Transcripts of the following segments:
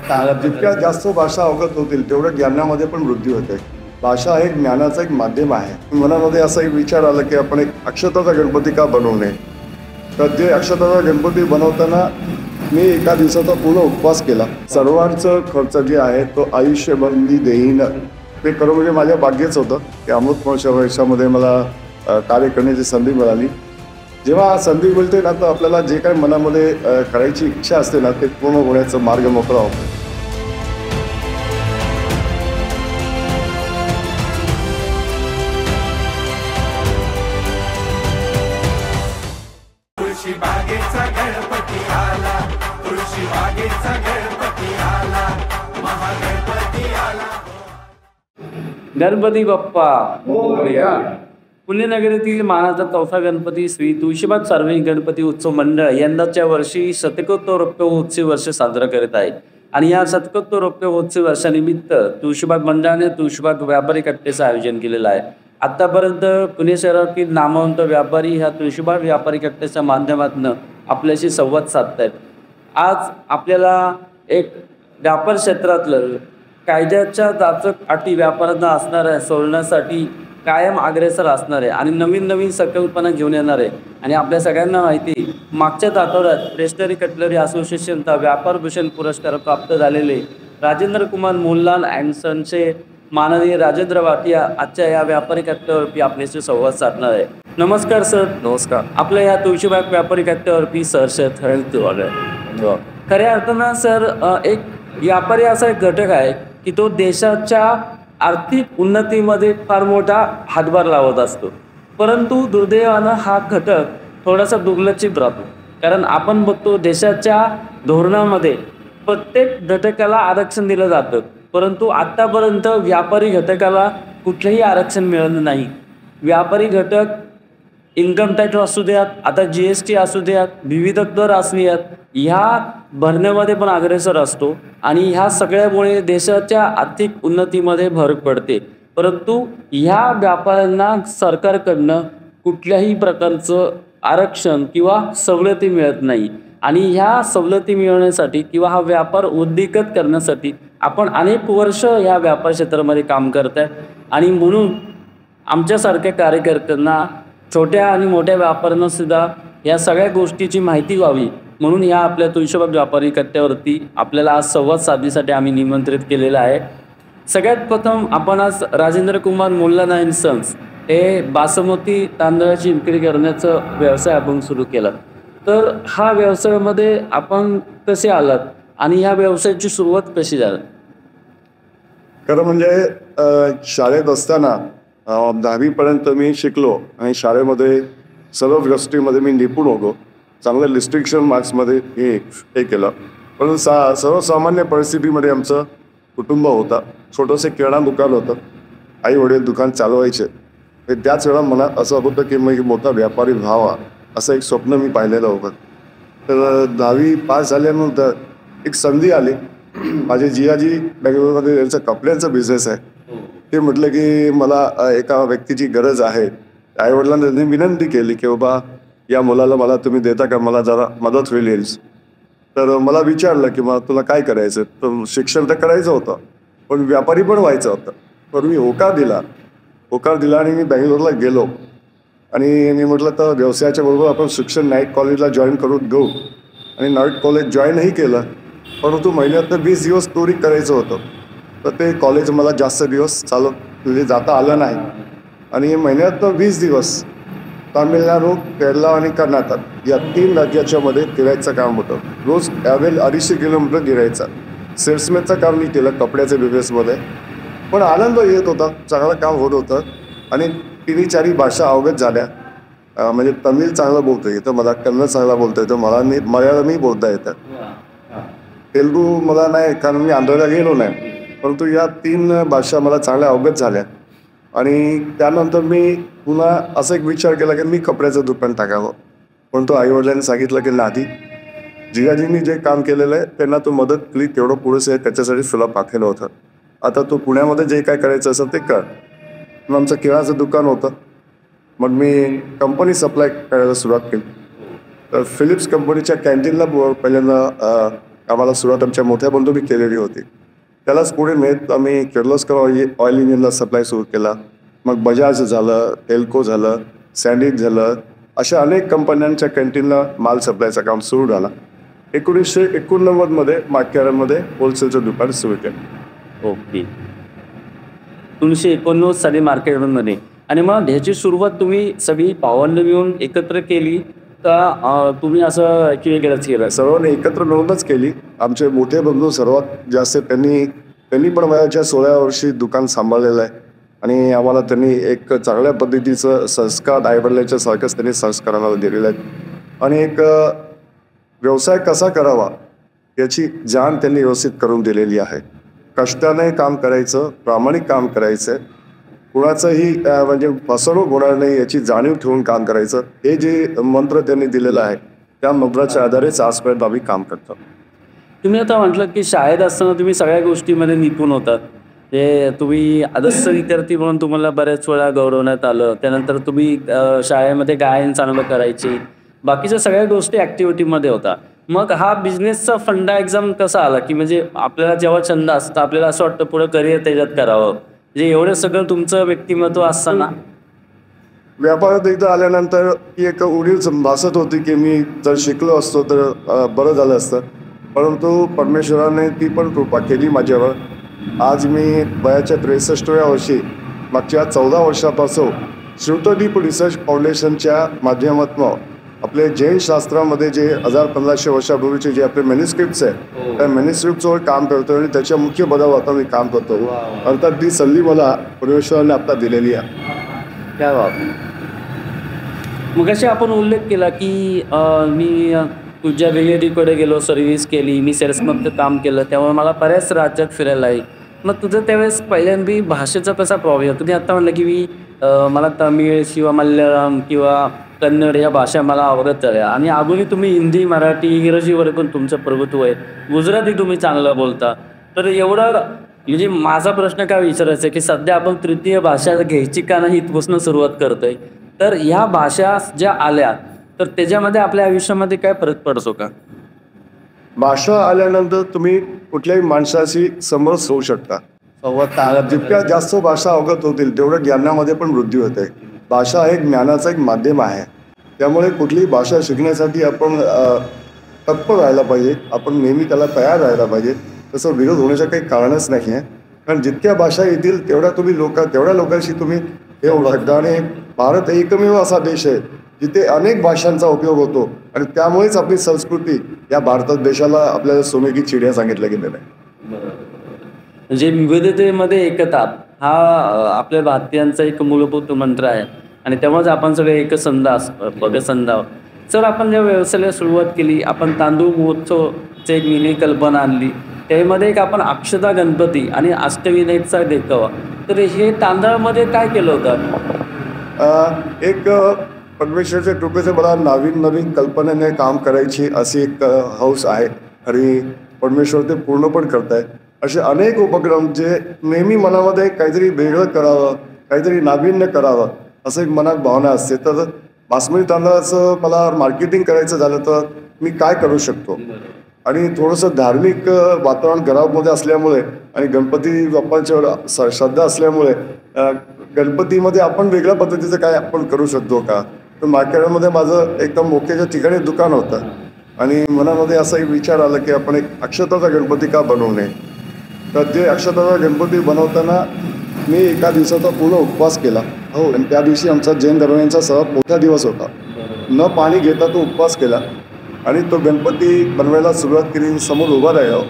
जितक्या जास्त भाषा अवगत होतील तेवढं ज्ञानामध्ये पण वृद्धी होते. भाषा एक ज्ञानाचं एक माध्यम आहे. मनामध्ये असा एक विचार आला की आपण एक अक्षताचा गणपती का बनवू नये. तर ते अक्षताचा गणपती बनवताना मी एका दिवसाचा पूर्ण उपवास केला. सर्वांचं खर्च जे आहे तो आयुष्यभर देईन ते करणं म्हणजे माझ्या भाग्यच होतं की अमृत महोत्सव वर्षामध्ये मला कार्य करण्याची संधी मिळाली. जेव्हा संधी मिळते ना तर आपल्याला जे काही मनामध्ये करायची इच्छा असते ना ते पूर्ण होण्याचा मार्ग मोकळा होतो. तुळशीबागेचा गणपती आला, तुळशीबागेचा गणपती आला, महागणपती आला. गणपती बाप्पा मोरया. पुण्यनगरीतील मानाचा चौथा गणपती श्री तुळशीबाग सार्वजनिक गणपती उत्सव मंडळ यंदाच्या वर्षी शतकोत्तर महोत्सव वर्ष साजरा करत आहे. आणि या शतकोत्तर महोत्सव वर्षानिमित्त तुळशीबाग मंडळाने तुळशीबाग व्यापारी कट्ट्याचं आयोजन केलेलं आहे. आतापर्यंत पुणे शहरातील नामवंत व्यापारी ह्या तुळशीबाग व्यापारी कट्ट्याच्या माध्यमातून आपल्याशी संवाद साधतायत. आज आपल्याला एक व्यापार क्षेत्रातलं कायद्याच्या जाचक अटी व्यापाऱ्यांना असणाऱ्या सोडण्यासाठी कायम अग्रेसर असणार आहे आणि नवीन नवीन संकल्पना घेऊन येणार आहे. आणि आपल्या सगळ्यांना माहिती मागच्याच आठवड्यात प्रेस्टरी कटलरी असोसिएशनचा व्यापार भूषण पुरस्कार प्राप्त झालेले राजेंद्र कुमार मोहनलाल अँड सनचे माननीय राजेंद्र भाटिया आजच्या या व्यापारी कट्ट्यावरती आपल्याशी संवाद साधणार आहे. नमस्कार सर. नमस्कार. आपल्या या तुळशीबाग व्यापारी कट्ट्यावरती सहर्ष खऱ्या अर्थानं सर एक व्यापारी असा एक घटक आहे की तो देशाच्या आर्थिक उन्नतीमध्ये फार मोठा हातभार लावत असतो. परंतु दुर्दैवानं हा घटक थोडासा दुर्लक्षित राहतो. कारण आपण बघतो देशाच्या धोरणामध्ये प्रत्येक घटकाला आरक्षण दिलं जातं, परंतु आत्तापर्यंत व्यापारी घटकाला कुठलंही आरक्षण मिळालं नाही. व्यापारी घटक इन्कम टॅक्स असू द्यात, आता GST असू द्यात, विविध कर असू द्यात, ह्या भरण्यामध्ये पण अग्रेसर असतो आणि ह्या सगळ्यामुळे देशाच्या आर्थिक उन्नतीमध्ये भर पडते. परंतु ह्या व्यापाऱ्यांना सरकारकडनं कुठल्याही प्रकारचं आरक्षण किंवा सवलती मिळत नाही. आणि ह्या सवलती मिळवण्यासाठी किंवा हा व्यापार उद्दीकत करण्यासाठी आपण अनेक वर्ष ह्या व्यापार क्षेत्रामध्ये काम करत आहे. आणि म्हणून आमच्यासारख्या कार्यकर्त्यांना छोट्या आणि मोठ्या व्यापाऱ्यांना सुद्धा या सगळ्या गोष्टीची माहिती व्हावी म्हणून या आपल्या तुळशीबाग व्यापारी कट्ट्यावरती आपल्याला आज संवाद साधण्यासाठी आम्ही निमंत्रित केलेलं आहे. सगळ्यात प्रथम आपण आज राजेंद्र कुमार मोहनलाल अँड सन्स हे बासमती तांदळाची विक्री करण्याचा व्यवसाय आपण सुरू केला. तर हा व्यवसायामध्ये आपण कसे आलात आणि ह्या व्यवसायाची सुरुवात कशी झाली? खरं म्हणजे शाळेत असताना 10वीपर्यंत मी शिकलो आणि शाळेमध्ये सर्व गोष्टीमध्ये मी निपुण होतो. चांगलं डिस्टिंक्शन मार्क्समध्ये हे केलं. पण सर्वसामान्य परिस्थितीमध्ये आमचं कुटुंब होता. छोटंसं किराणा दुकान होतं. आई वडील दुकान चालवायचे. त्याच वेळा मनात असं होतं की मी मोठा व्यापारी व्हावा असं एक स्वप्न मी पाहिलेलं होतं. तर 10वी पास झाल्यानंतर एक संधी आली. माझे जियाजी बेंगलोरमध्ये त्यांचा कपड्यांचा बिझनेस आहे. ते म्हटलं की मला एका व्यक्तीची गरज आहे. आईवडिलांनी त्यांनी विनंती केली की बाबा या मुलाला मला तुम्ही देता का, मला जरा मदत होईल. तर मला विचारलं की मग तुला काय करायचं. तर शिक्षण तर करायचं होतं पण व्यापारी पण व्हायचं होतं. पण मी होकार दिला आणि मी बेंगलोरला गेलो आणि मी म्हटलं तर व्यवसायाच्या बरोबर आपण शिक्षण नाईट कॉलेजला जॉईन करून घेऊ. आणि नाईट कॉलेज जॉईनही केलं. परंतु महिन्यातनं 20 दिवस चोरी करायचं होतं. तर ते कॉलेज मला जास्त दिवस जाता आलं नाही. आणि महिन्यातनं 20 दिवस तामिळनाडू, केरला आणि कर्नाटक या 3 राज्याच्या मध्ये फिरायचं काम होतं. रोज ॲव्हरेज 250 किलोमीटर गिरायचा. सेल्समॅनचं काम मी केलं कपड्याच्या बिझनेसमध्ये. पण आनंद येत होता, चांगलं काम होत होतं. आणि 3-4 भाषा अवगत झाल्या. म्हणजे तमिळ चांगलं बोलता येतं मला, कन्नड चांगला बोलता येतं मला, मल्याळमी बोलता येतं. तेलुगू मला नाही कारण मी आंध्रला गेलो नाही. परंतु या 3 भाषा मला चांगल्या अवगत झाल्या. आणि त्यानंतर मी पुन्हा असा एक विचार केला की मी कपड्याचं दुकान टाकावं. पण तो आईवडिलांनी सांगितलं की नाही, जिजाजींनी जे काम केलेलं आहे त्यांना तू मदत केली तेवढं पुरेसं आहे, त्याच्यासाठी तुला पाठवलं होतं. आता तू पुण्यामध्ये जे काय करायचं असेल ते कर. मग आमचं किराणाचं दुकान होतं. मग मी कंपनी सप्लाय करायला सुरुवात केली. तर फिलिप्स कंपनीच्या कॅन्टीनला पहिल्यांदा आम्हाला सुरुवात आमच्या मोठ्या बंधूंनी केलेली होती. त्यालाच पुढे नेत आम्ही किर्लोस्कर ऑइल इंजिनला सप्लाय सुरू केला. मग बजाज झालं, टेल्को झालं, सँडिट झालं, अशा अनेक कंपन्यांच्या कॅन्टीनला माल सप्लायचं काम सुरू झाला. 1989 मार्केटमध्ये होलसेलचं दुकान सुरू केलं. ओके. 1989 साली मार्केटमध्ये. आणि मग ह्याची सुरुवात तुम्ही सगळी भावंडं मिळून एकत्र केली का तुम्ही असं वेगळंच केलं? सर्वांनी एकत्र मिळूनच केली. आमचे मोठे बंधू सर्वात जास्त त्यांनी पण वयाच्या 16व्या वर्षी दुकान सांभाळलेलं आहे आणि आम्हाला त्यांनी एक चांगल्या पद्धतीचं संस्कार आईवडिलांच्या सारखंच त्यांनी संस्कार आम्हाला दिलेले आहेत आणि एक व्यवसाय कसा करावा याची जाण त्यांनी व्यवस्थित करून दिलेली आहे. कष्टाने काम करायचं, प्रामाणिक काम करायचं, कुणाचंही म्हणजे फसवणूक होणार नाही याची जाणीव ठेवून काम करायचं, हे जे मंत्र त्यांनी दिलेलं आहे त्या मंत्राच्या आधारेच आजपर्यंत आम्ही काम करतो. तुम्ही आता म्हटलं की शाळेत असताना तुम्ही सगळ्या गोष्टीमध्ये निपुण होतात. ते तुम्ही आदर्श विद्यार्थी म्हणून तुम्हाला बऱ्याच वेळा गौरवण्यात आलं. त्यानंतर तुम्ही शाळेमध्ये गायन चांगलं करायची, बाकीच्या सगळ्या गोष्टी ॲक्टिव्हिटीमध्ये होता. मग हा बिझनेसचा फंडा एक्झाम कसा आला की म्हणजे आपल्याला जेव्हा छंद असतं आपल्याला असं वाटतं पुढं करिअर त्याच्यात करावं, म्हणजे एवढं सगळं तुमचं व्यक्तिमत्व असताना? व्यापारात एकदा आल्यानंतर ती एक उडीव भासत होती की मी जर शिकलो असतो तर बरं झालं असतं, परंतु परमेश्वराने ती पण कृपा केली माझ्यावर. आज मी वयाच्या 63व्या वर्षी मागच्या 14 वर्षापासून श्रुतदीप रिसर्च फाउंडेशनच्या माध्यमातून आपले जैन शास्त्रामध्ये जे 1500 वर्षापूर्वीचे जे आपले मॅन्युस्क्रिप्ट्स आहे त्या मॅन्युस्क्रिप्टवर काम करतो आणि त्याच्या मुख्य पदावर आता मी काम करतो. अर्थात ती संधी मला परमेश्वराने आता दिलेली आहे. क्या बात. मग असे आपण उल्लेख केला की मी तुझ्या वेगवेगळीकडे गेलो, सर्व्हिस केली, मी सेल्समध्ये काम केलं, त्यामुळे मला बऱ्याच राज्यात फिरायला आहे. मग तुझं त्यावेळेस पहिल्यांदा भाषेचा कसा प्रॉब्लेम? तुम्ही आत्ता म्हणलं की मी मला तमिळ किंवा मल्याळम किंवा कन्नड या भाषा मला आवडत झाल्या आणि अजूनही तुम्ही हिंदी, मराठी, इंग्रजीवर पण तुमचं प्रभुत्व आहे, गुजराती तुम्ही चांगलं बोलता. तर एवढं म्हणजे माझा प्रश्न काय विचारायचा आहे की सध्या आपण तृतीय भाषा घ्यायची का नाही इथपासून सुरुवात करतोय. तर ह्या भाषा ज्या आल्या तर त्याच्यामध्ये आपल्या आयुष्यामध्ये काय फरक पडतो का? भाषा आल्यानंतर तुम्ही कुठल्याही माणसाशी समरस होऊ शकता. जितक्या जास्त भाषा अवगत होतील तेवढं ज्ञानामध्ये पण वृद्धी होते. भाषा हे ज्ञानाचं एक माध्यम आहे, त्यामुळे कुठलीही भाषा शिकण्यासाठी आपण तत्पर राहायला पाहिजे, आपण नेहमी त्याला तयार राहायला पाहिजे. तसं विरोध होण्याचं काही कारणच नाही आहे, कारण जितक्या भाषा येतील तेवढ्या लोकांशी तुम्ही हे होऊ शकता. आणि भारत एकमेव असा देश आहे जिथे अनेक भाषांचा उपयोग होतो आणि त्यामुळेच आपली संस्कृती या भारत देशाला आपल्याला सोने की चिडिया सांगितलं गेलेलं आहे. म्हणजे विविधतेमध्ये एकता हा आपल्या भारतीयांचा एक मूलभूत मंत्र आहे आणि त्यामुळेच आपण सगळे एकसंध आहोत. सर, आपण जेव्हा व्यवसायाला सुरुवात केली, आपण तांदूळ महोत्सवची एक मिनी कल्पना आणली, त्यामध्ये एक आपण अक्षता गणपती आणि अष्टविनायकचा देखावा. तर हे तांदळामध्ये काय केलं होतं? एक परमेश्वरच्या कृपेचे मला नवीन कल्पनेने काम करायची अशी एक हौस आहे आणि परमेश्वर ते पूर्ण पण करत आहे. असे अनेक उपक्रम जे नेहमी मनामध्ये काहीतरी वेगळं करावं, काहीतरी नाविन्य करावं असं एक मनात भावना असते. तर बासमती तांदळाचं मला मार्केटिंग करायचं झालं तर मी काय करू शकतो, आणि थोडंसं धार्मिक वातावरण घरामध्ये असल्यामुळे आणि गणपती बाप्पांच्यावर श्रद्धा असल्यामुळे गणपतीमध्ये आपण वेगळ्या पद्धतीचं काय आपण करू शकतो का. तर मार्केटमध्ये माझं एकदम मोक्याच्या ठिकाणी दुकान होतं आणि मनामध्ये असा एक विचार आला की आपण एक अक्षताचा गणपती का बनवू नये. तर ते अक्षताचा गणपती बनवताना मी एका दिवसाचा पूर्ण उपवास केला. हो, आणि त्या दिवशी आमचा जैन धर्मियांचा सर्वात मोठा दिवस होता. न पाणी घेता तो उपवास केला आणि तो गणपती बनवायला सुरुवात केली. समोर उभा राहिलो,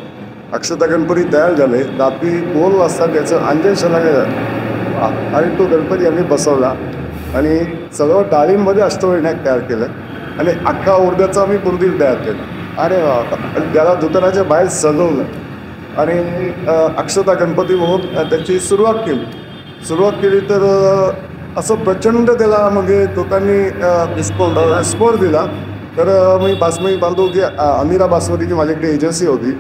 अक्षता गणपती तयार झाले. रात्री 2 वाजता त्याचं अंजन झालं आणि तो गणपती आम्ही बसवला आणि सर्व डाळींमध्ये अष्टविनायक तयार केलं आणि अख्खा उडद्याचा आम्ही बुंदील तयार केला. अरे वा. आणि त्याला दुकानाच्या बाहेर सजवलं आणि अक्षता गणपती म्हणून त्याची सुरुवात केली. तर असं प्रचंड त्याला म्हणजे लोकांनी रिस्पॉन्स दिला. तर मी बासमती बांधू की अमीरा बासमतीची माझ्याकडे एजन्सी होती.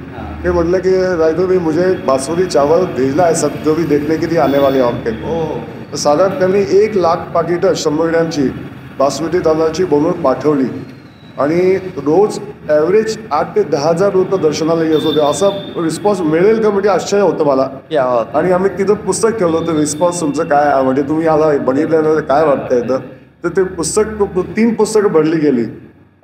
ते म्हटलं की रायदो भी मुझे बासमती चावल भेजना है सब, जो भी देखने के लिए आने वाले आपके. तर साधारण त्यांनी 1 लाख पाकिटं 100 ग्रॅमची बासमती तांदळाची बनवून पाठवली आणि रोज ॲव्हरेज 8 ते 10,000 लोक दर्शनाला येत होते. असा रिस्पॉन्स मिळेल का म्हणजे आश्चर्य होतं मला. आणि आम्ही तिथं पुस्तक ठेवलं होतं, रिस्पॉन्स तुमचं काय आहे म्हणजे तुम्ही याला बघितल्यानंतर काय वाटतं येतं. तर ते पुस्तक 3 पुस्तकं भरली गेली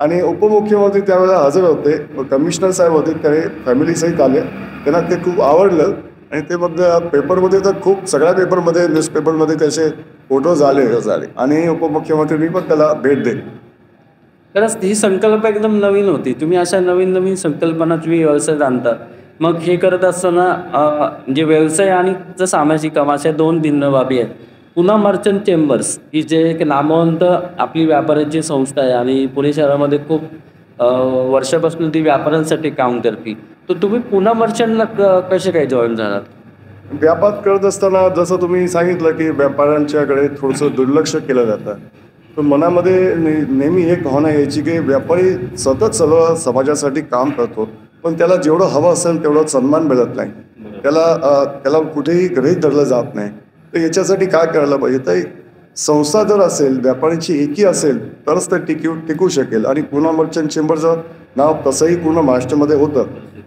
आणि उपमुख्यमंत्री त्यावेळेला हजर होते, कमिशनर साहेब होते, ते फॅमिलीसहित आले. त्यांना ते खूप आवडलं आणि ते मग पेपरमध्ये तर खूप सगळ्या पेपरमध्ये न्यूजपेपरमध्ये त्याचे फोटो झाले आणि उपमुख्यमंत्र्यांनी पण त्याला भेट दिली. खरंच ही संकल्पना एकदम नवीन होती. तुम्ही अशा नवीन नवीन संकल्पना तुम्ही व्यवसायात आणता. मग हे करत असताना म्हणजे व्यवसाय आणि सामाजिक काम अशा 2 भिन्न बाबी आहेत. पुन्हा मर्चंट चेंबर्स ही जे एक नामवंत आपली व्यापाऱ्यांची संस्था आहे आणि पुणे शहरामध्ये खूप वर्षापासून ती व्यापाऱ्यांसाठी काम करते. तर तुम्ही पुन्हा मर्चंटला कसे काय जॉईन झालात? व्यापार करत असताना जसं तुम्ही सांगितलं की व्यापाऱ्यांच्याकडे थोडंसं दुर्लक्ष केलं जातं. तर मनामध्ये नेहमी एक भावना यायची की व्यापारी सतत सर्व समाजासाठी काम करतो, पण त्याला जेवढं हवं असेल तेवढं सन्मान मिळत नाही, त्याला कुठेही गृहीत धरलं जात नाही. तर याच्यासाठी काय करायला पाहिजे? तर संस्था जर असेल, व्यापाऱ्यांची एकी असेल तरच ते टिकू शकेल. आणि पुणा मर्चंट चेंबरचं नाव तसंही पूर्ण महाराष्ट्रामध्ये होतं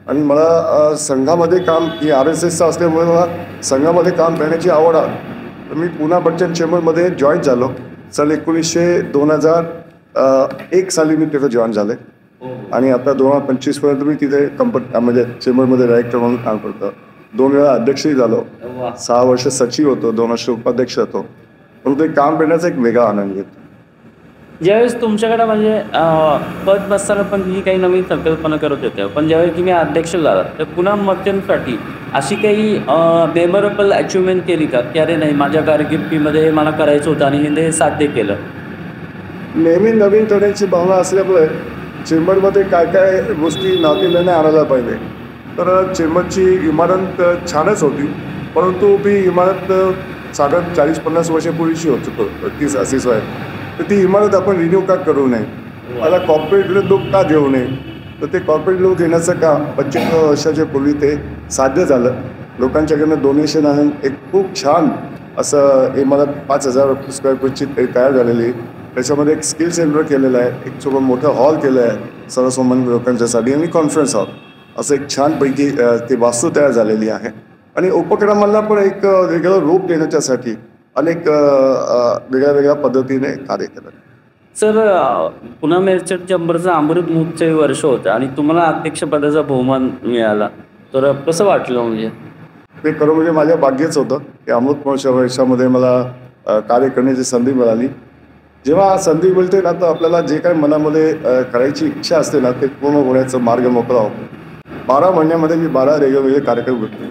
आणि मला संघामध्ये काम की RSSचं असल्यामुळे मला संघामध्ये काम करण्याची आवड आहे. तर मी पुणा मर्चंट चेंबरमध्ये जॉईन झालो. सन 2001 साली मी तिथं जॉईन झाले आणि आता 2025पर्यंत मी तिथे म्हणजे चेंबरमध्ये डायरेक्टर म्हणून काम करतो. 2 वेळा अध्यक्षही झालो, 6 वर्ष सचिव होतो, 2 वर्ष उपाध्यक्ष होतो. पण ते काम करण्याचा एक वेगळा आनंद घेतो. ज्यावेळेस तुमच्याकडे म्हणजे पद बसताना पण ही काही नवीन संकल्पना करत होत्या, पण ज्यावेळेस तुम्ही अध्यक्ष झाला तर पुन्हा मर्चंटसाठी अशी काही मेमोरेबल अचिव्हमेंट केली का की अरे नाही माझ्या कारकिर्दीमध्ये हे मला करायचं होतं आणि हे साध्य केलं? नेहमी नवीन करण्याची भावना असल्यामुळे चेंबरमध्ये काय काय गोष्टी नातीने आणायला पाहिजे. तर चेंबरची इमारत छानच होती, परंतु ती इमारत साधारण 40-50 वर्षापूर्वीची होती, 30-80 आहे. तर ती इमारत आपण रिन्यू का करू नये, मला कॉर्पोरेट लोक का घेऊ नये. तर ते कॉर्पोरेट लोक घेण्याचं काम 25 वर्षाच्या पूर्वी ते साध्य झालं. लोकांच्याकडनं डोनेशन आहे. एक खूप छान असं इमारत 5,000 स्क्वेअर फूटची तयार झालेली. त्याच्यामध्ये एक स्किल सेंटर केलेलं आहे, एक छोटं मोठं हॉल केलं आहे सर्वसामान्य लोकांच्यासाठी आणि कॉन्फरन्स हॉल असं एक छानपैकी ती वास्तू तयार झालेली आहे. आणि उपक्रमांना पण एक वेगळं रूप देण्याच्यासाठी अनेक वेगळ्या पद्धतीने कार्य केलं. सर पुन्हा मर्चंट चेंबरचं अमृत महोत्सवी वर्ष होतं आणि तुम्हाला अध्यक्षपदाचा बहुमान मिळाला, तर कसं वाटलं? म्हणजे ते खरं म्हणजे माझ्या भाग्यच होतं की अमृत महोत्सव वर्षामध्ये मला कार्य करण्याची संधी मिळाली. जेव्हा संधी मिळते ना तर आपल्याला जे काही मनामध्ये करायची इच्छा असते ना ते पूर्ण होण्याचा मार्ग मोकळा होतो. 12 महिन्यामध्ये मी 12 वेगवेगळे कार्यक्रम घेतले.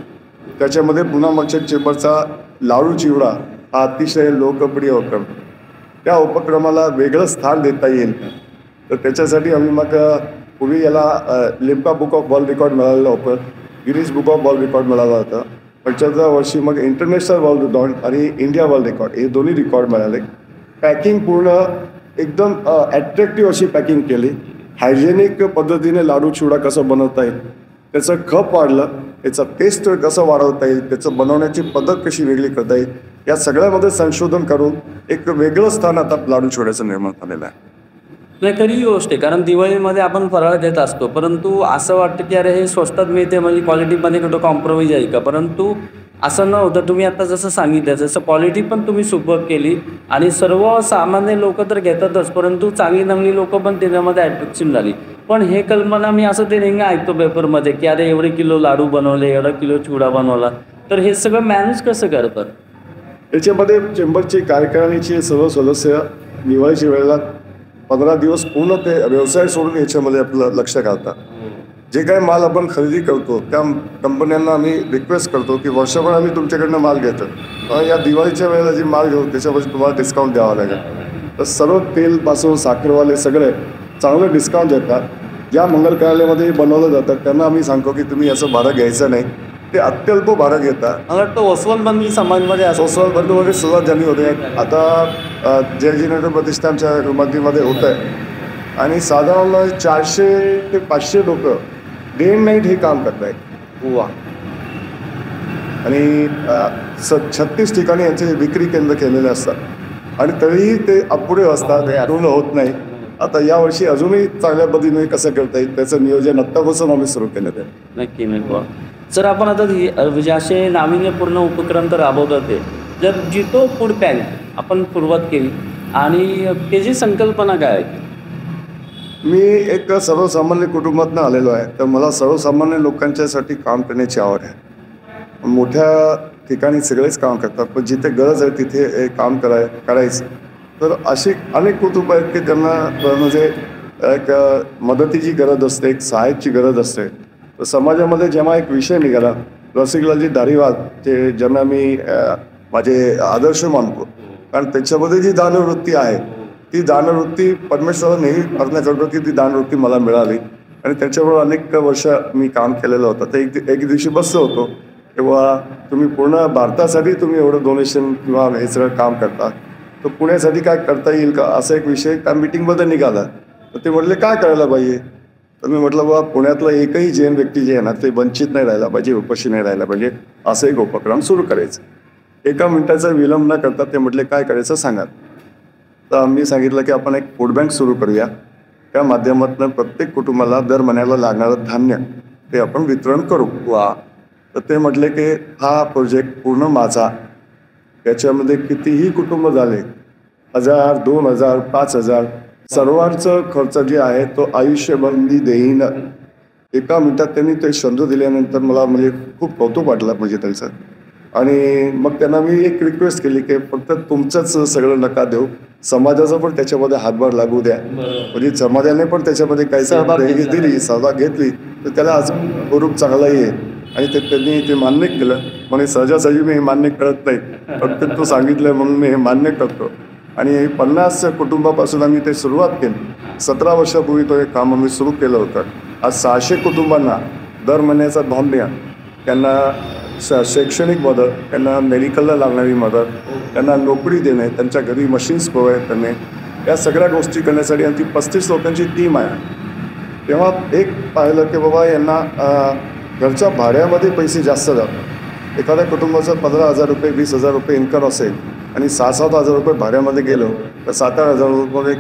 त्याच्यामध्ये पुन्हा मर्चंट चेंबरचा लाडू चिवडा हा अतिशय लोकप्रिय उपक्रम. त्या उपक्रमाला वेगळं स्थान देता येईल तर त्याच्यासाठी आम्ही मग पूर्वी याला Limca book of world record मिळालेलं होतं, Guinness book of world record मिळाला होता. पुढच्या वर्षी मग इंटरनॅशनल वर्ल्ड रेकॉर्ड आणि इंडिया वर्ल्ड रेकॉर्ड हे दोन्ही रेकॉर्ड मिळाले. पॅकिंग पूर्ण एकदम ॲट्रॅक्टिव्ह अशी पॅकिंग केली. हायजेनिक पद्धतीने लाडू चिवडा कसं बनवता येईल, त्याचं खप वाढलं, त्याचा टेस्ट कसं वाढवता येईल, त्याचं बनवण्याची पद्धत कशी वेगळी करता येईल, या सगळ्यामध्ये संशोधन करून एक वेगळं स्थान आता लाडू चिवड्याचं निर्माण झालेलं आहे. नाही खरी गोष्ट आहे, कारण दिवाळीमध्ये आपण फराळ देत असतो, परंतु असं वाटतं की अरे हे स्वस्तात मिळते म्हणजे क्वालिटीमध्ये कुठं कॉम्प्रोमाइज आहे का, परंतु असं नव्हतं. तुम्ही आता जसं सांगितलं जसं क्वालिटी पण तुम्ही सुपर केली आणि सर्व सामान्य लोक तर घेतातच, परंतु चांगली चांगली लोक पण त्याच्यामध्ये ॲट्रॅक्शन झाली. पण हे कल्पना मी असं ते नेहमी ऐकतो पेपरमध्ये की अरे एवढे किलो लाडू बनवले, एवढा किलो चिवडा बनवला, तर हे सगळं मॅनेज कसं करतात? याच्यामध्ये चेंबरची कार्यकारिणीचे सर्व सदस्य दिवाळीच्या वेळेला 15 दिवस पूर्ण ते व्यवसाय सोडून याच्यामध्ये आपलं लक्ष घालतात. जे काही माल आपण खरेदी करतो त्या कंपन्यांना आम्ही रिक्वेस्ट करतो की वर्षभर आम्ही तुमच्याकडनं माल घेतो, या दिवाळीच्या वेळेला जी माल घेऊ त्याच्यावर तुम्हाला डिस्काउंट द्यावा लागेल. तर सर्व तेलपासून साखरवाले सगळे चांगलं डिस्काउंट देतात. ज्या मंगल कार्यालयामध्ये बनवलं जातं त्यांना आम्ही सांगतो की तुम्ही याचं भाडं घ्यायचं नाही, ते अत्यल्प भाडं घेतात. मला वाटतं वसवंतबंदी समाजमध्ये असं वसवंतबंदीमध्ये सुरुवात झाली होती. आता जयजिनेटर प्रतिष्ठानच्या रुमातीमध्ये होत आहे आणि साधारण 400 ते 500 लोक डे अँड नाईट हे काम करत आहेत. वा. आणि 36 ठिकाणी यांचे विक्री केंद्र केलेले असतात आणि तरीही ते अपुरे असतात, पूर्ण होत नाही. आता यावर्षी अजूनही चांगल्या पद्धतीने कसं करता येईल त्याचं नियोजन आत्तापासून आम्ही सुरू केलं आहे. नक्की नक्की. सर आपण आता म्हणजे असे नाविन्यपूर्ण उपक्रम तर राबवतात ते जर जितो फूड बँक आपण सुरुवात केली आणि त्याची संकल्पना काय आहे? मी एक सर्वसामान्य कुटुंबातून आलेलो आहे, तर मला सर्वसामान्य लोकांच्यासाठी काम करण्याची आवड आहे. मोठ्या ठिकाणी सगळेच काम करतात, पण जिथे गरज आहे तिथे हे काम करायचं. तर अशी अनेक कुटुंब आहेत की त्यांना म्हणजे एक मदतीची गरज असते, एक सहाय्याची गरज असते. तर समाजामध्ये जेव्हा एक विषय निघाला रसिकलालजी धारीवाल ते ज्यांना मी माझे आदर्श मानतो, कारण त्याच्यामध्ये जी दानवृत्ती आहे ती दानवृत्ती परमेश्वराला नेहमी प्रार्थना करतो की ती दानवृत्ती मला मिळाली. आणि त्याच्याबरोबर अनेक वर्ष मी काम केलेलं होतं. तर एक दिवशी बसलो होतो तेव्हा तुम्ही पूर्ण भारतासाठी तुम्ही एवढं डोनेशन किंवा हे सगळं काम करता, तर पुण्यासाठी काय करता येईल का असा एक विषय त्या मीटिंगमध्ये निघाला. तर ते म्हटले काय करायला पाहिजे. तर मी म्हटलं बाबा पुण्यातला एकही जैन व्यक्ती जे आहे ना ते वंचित नाही राहायला पाहिजे, उपाशी नाही राहायला पाहिजे, असं एक उपक्रम सुरू करायचं. 1 मिनिटाचा विलंब न करता ते म्हटले काय करायचं सांगा. तर आम्ही सांगितलं की आपण एक फूड बँक सुरू करूया. त्या माध्यमातून प्रत्येक कुटुंबाला दर महिन्याला लागणारं धान्य ते आपण वितरण करू. वा. तर ते म्हटले की हा प्रोजेक्ट पूर्ण माझा, याच्यामध्ये कितीही कुटुंब झाले 1000, 2000, 5000 सर्वांचं खर्च जे आहे तो आयुष्यभर मी देईन. 1 मिनिटात त्यांनी ते शब्द दिल्यानंतर मला म्हणजे खूप कौतुक वाटलं म्हणजे त्यांचं. आणि मग त्यांना मी एक रिक्वेस्ट केली की फक्त तुमचंच सगळं नका देऊ, समाजाचा पण त्याच्यामध्ये हातभार लागू द्या. म्हणजे समाजाने पण त्याच्यामध्ये काही सहभाग घेतली तर त्याला अजून स्वरूप चांगला येईल. आणि त्यांनी ते मान्य केलं. म्हणजे सहजासहजी मी हे मान्य करत नाही, फक्त तू सांगितलं म्हणून मी हे मान्य करतो. आणि 50 कुटुंबापासून आम्ही ते सुरुवात केली. 17 वर्षापूर्वी तो हे काम आम्ही सुरू केलं होतं. आज 600 कुटुंबांना दर महिन्याचा धान्य, त्यांना शैक्षणिक मदत, त्यांना मेडिकलला लागणारी मदत, त्यांना नोकरी देणे, त्यांच्या घरी मशीन्स प्रोव्हाइड करणे, या सगळ्या गोष्टी करण्यासाठी आणि ती 35 लोकांची टीम आहे. तेव्हा एक पाहिलं की बाबा यांना घरच्या भाड्यामध्ये पैसे जास्त जातात. एखाद्या कुटुंबाचं 15,000 रुपये 20,000 रुपये इन्कम असेल आणि 6-7 हजार रुपये भाड्यामध्ये गेलो तर 7-8 हजार रुपये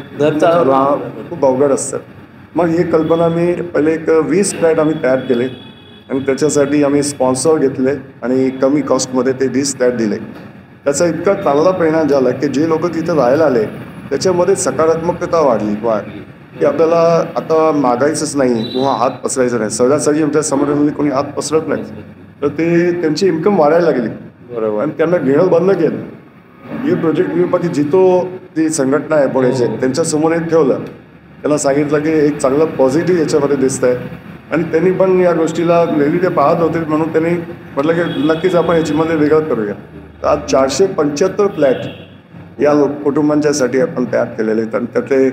खूप अवघड असतं. मग ही कल्पना मी पहिले एक 20 फ्लॅट आम्ही तयार केले आणि त्याच्यासाठी आम्ही स्पॉन्सर घेतले आणि कमी कॉस्टमध्ये ते 20 फ्लॅट दिले. त्याचा इतका चांगला परिणाम झाला की जे लोक तिथं राहायला आले त्याच्यामध्ये सकारात्मकता वाढली की आपल्याला आता मागायचंच नाही किंवा हात पसरायचं नाही. सहजासहजी आमच्या समाजामध्ये कोणी हात पसरत नाही, तर ते त्यांची इन्कम वाढायला लागली. बरोबर. आणि त्यांना घेणं बंद केलं. हे प्रोजेक्ट मी बाकी जितो ती संघटना आहे पुण्याचे त्यांच्यासमोर एक ठेवलं. त्यांना सांगितलं की एक चांगलं पॉझिटिव्ह याच्यामध्ये दिसत आहे. आणि त्यांनी पण या गोष्टीला नेहमी ते पाहत होते म्हणून त्यांनी म्हटलं की नक्कीच आपण याच्यामध्ये वेगळं करूया. तर आज 475 फ्लॅट या कुटुंबांच्यासाठी आपण तयार केलेले आहेत. आणि त्यातले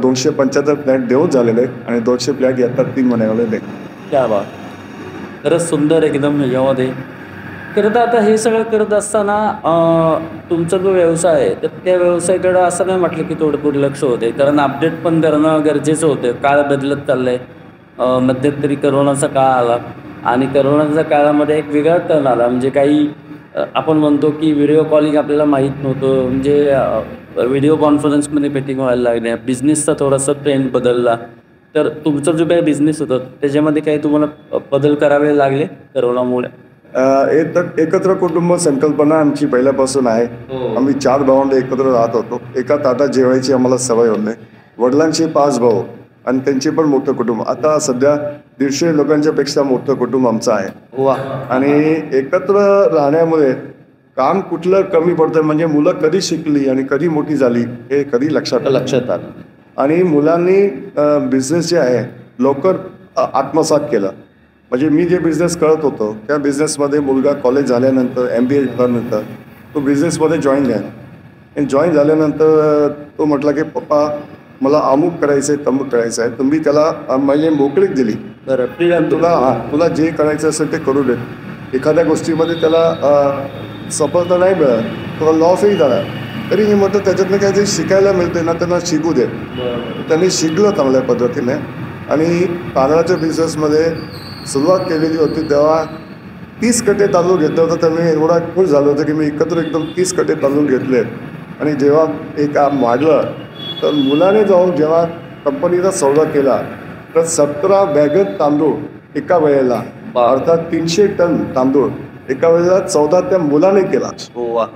275 फ्लॅट देऊन झालेले आहेत आणि 200 फ्लॅट येतात 3 महिन्यामध्ये. क्या बात. खरंच सुंदर एकदम ह्याच्यामध्ये. खरं तर आता हे सगळं करत असताना तुमचा जो व्यवसाय आहे तर त्या व्यवसायाकडं असं नाही म्हटलं की थोडं दुर्लक्ष होते, कारण अपडेट पण करणं गरजेचं होतं. काळ बदलत चाललं आहे. मध्यंतरी करोनाचा काळ आला आणि करोनाच्या काळामध्ये एक वेगळा टर्न आला. म्हणजे काही आपण म्हणतो की व्हिडिओ कॉलिंग आपल्याला माहीत नव्हतं, म्हणजे व्हिडिओ कॉन्फरन्समध्ये मीटिंग व्हायला लागल्या. बिझनेसचा थोडासा ट्रेंड बदलला. तर तुमचा जो काही बिझनेस होता त्याच्यामध्ये काही तुम्हाला बदल करावे लागले करोनामुळे? एकत्र कुटुंब संकल्पना आमची पहिल्यापासून आहे. आम्ही 4 भावंड एकत्र राहत होतो. एका ताटात जेवायची आम्हाला सवय होती. वडिलांचे 5 भाऊ आणि त्यांचे पण मोठं कुटुंब. आता सध्या 150 लोकांच्या पेक्षा मोठं कुटुंब आमचं आहे. वा. आणि एकत्र राहण्यामुळे काम कुठलं कमी पडतं म्हणजे मुलं कधी शिकली आणि कधी मोठी झाली हे कधी लक्षात आलं. आणि मुलांनी बिझनेस जे आहे लवकर आत्मसात केलं. म्हणजे मी जे बिझनेस करत होतो त्या बिझनेसमध्ये मुलगा कॉलेज झाल्यानंतर MBA झाल्यानंतर तो बिझनेसमध्ये जॉईन झाला. आणि जॉईन झाल्यानंतर तो म्हटला की पप्पा मला अमुक करायचं आहे तमुक करायचं आहे. तुम्ही त्याला म्हणजे मोकळीक दिली. बरं. तुला जे करायचं असेल ते करू दे. एखाद्या गोष्टीमध्ये त्याला सफलता नाही मिळत, तुला लॉसही झाला तरी मी म्हटलं त्याच्यातनं काय जे शिकायला मिळते ना त्यांना शिकू दे. त्यांनी शिकलं चांगल्या पद्धतीने. आणि तांदळाच्या बिझनेसमध्ये सुरुवात केलेली होती तेव्हा 30 कटे तांदूळ घेतलं होतं. तर मी एवढा खुश झालो होतं की मी एकत्र एकदम 30 कटे तांदूळ घेतले. आणि जेव्हा हे काम वाढलं तर मुलाने जाऊन जेव्हा कंपनीचा सौदा केला तर 17 बॅगेत तांदूळ एका वेळेला, अर्थात 300 टन तांदूळ एका वेळेला 14 त्या मुलाने केला. हो वा.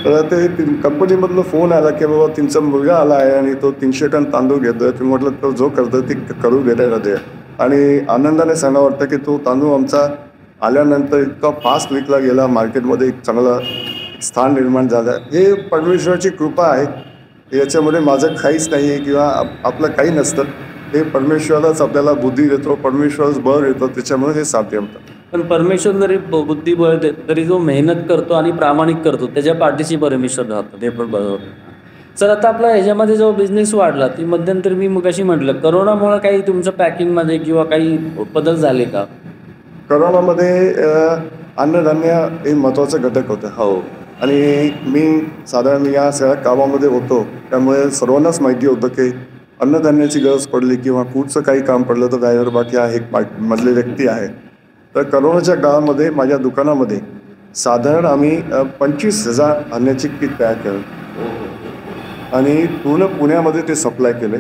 तर ते कंपनीमधनं फोन आला की बाबा तुमचा मुलगा आला आहे आणि तो 300 टन तांदूळ घेतोय. तुम्ही म्हटलं तो जो करतो ते करू देण्याला दे. आणि आनंदाने सांगावं वाटतं की तो तांदूळ आमचा आल्यानंतर इतका फास्ट विकला गेला, मार्केटमध्ये एक चांगलं स्थान निर्माण झालं. हे परमेश्वराची कृपा आहे. याच्यामध्ये माझं काहीच नाही आहे किंवा आपलं काही नसतं. हे परमेश्वरालाच आपल्याला बुद्धी देतो, परमेश्वरच बळ देतो, त्याच्यामुळे हे साध्य होतं. पण परमेश्वर जरी बुद्धिबळ देत तरी जो मेहनत करतो आणि प्रामाणिक करतो त्याच्या पाठीशी परमेश्वर राहतो. ते पण बरोबर. सर आता आपला ह्याच्यामध्ये जो बिझनेस वाढला ती मध्यंतरी मी मगाशी म्हटलं करोनामुळे काही तुमचं पॅकिंगमध्ये किंवा काही बदल झाले का? करोनामध्ये अन्नधान्य हे महत्त्वाचं घटक होतं. हो. आणि मी साधारण या सगळ्या कामामध्ये होतो, त्यामुळे सर्वांनाच माहिती होतं की अन्नधान्याची गरज पडली किंवा कुठचं काही काम पडलं तर ड्रायव्हर बाकी आहे मधले व्यक्ती आहे. तर करोनाच्या काळामध्ये माझ्या दुकानामध्ये साधारण आम्ही 25,000 अन्नाची किट तयार केलं आणि पूर्ण पुण्यामध्ये ते सप्लाय केले.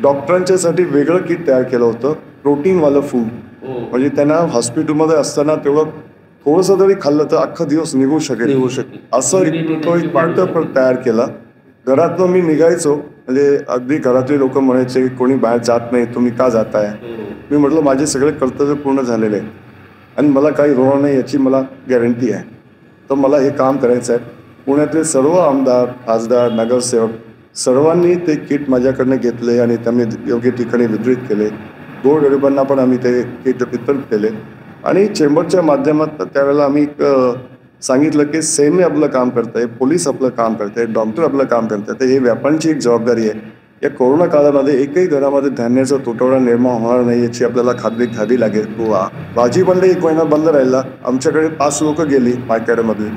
डॉक्टरांच्यासाठी वेगळं किट तयार केलं होतं, प्रोटीनवालं फूड. म्हणजे त्यांना हॉस्पिटलमध्ये असताना तेवढं थोडंसं जरी खाल्लं तर अख्खा दिवस निघू शकेल असं तो एक पार्ट तयार केला. घरातनं मी निघायचो, म्हणजे अगदी घरातले लोक म्हणायचे कोणी बाहेर जात नाही, तुम्ही का जाताय? मी म्हटलं माझे सगळे कर्तव्य पूर्ण झालेले आहे आणि मला काही होणार नाही याची मला गॅरंटी आहे. तर मला हे काम करायचं आहे. पुण्यातले सर्व आमदार, खासदार, नगरसेवक सर्वांनी ते किट माझ्याकडनं घेतले आणि त्यांनी योग्य ठिकाणी वितरित केले. गोरगरिबांना पण आम्ही ते किट वितरित केले आणि चेंबरच्या माध्यमातून त्यावेळेला आम्ही सांगितलं की सैन्य आपलं काम करत आहे, पोलीस आपलं काम करत आहे, डॉक्टर आपलं काम करत आहे. तर हे व्यापाऱ्यांची एक जबाबदारी आहे. या कोरोना काळामध्ये एकही घरामध्ये धान्याचा तुटवडा निर्माण होणार नाही याची आपल्याला खात्री घ्यावी लागेल. भाजी मंडई 1 महिना बंद राहिला. आमच्याकडे 5 लोक गेली मार्केटमध्ये.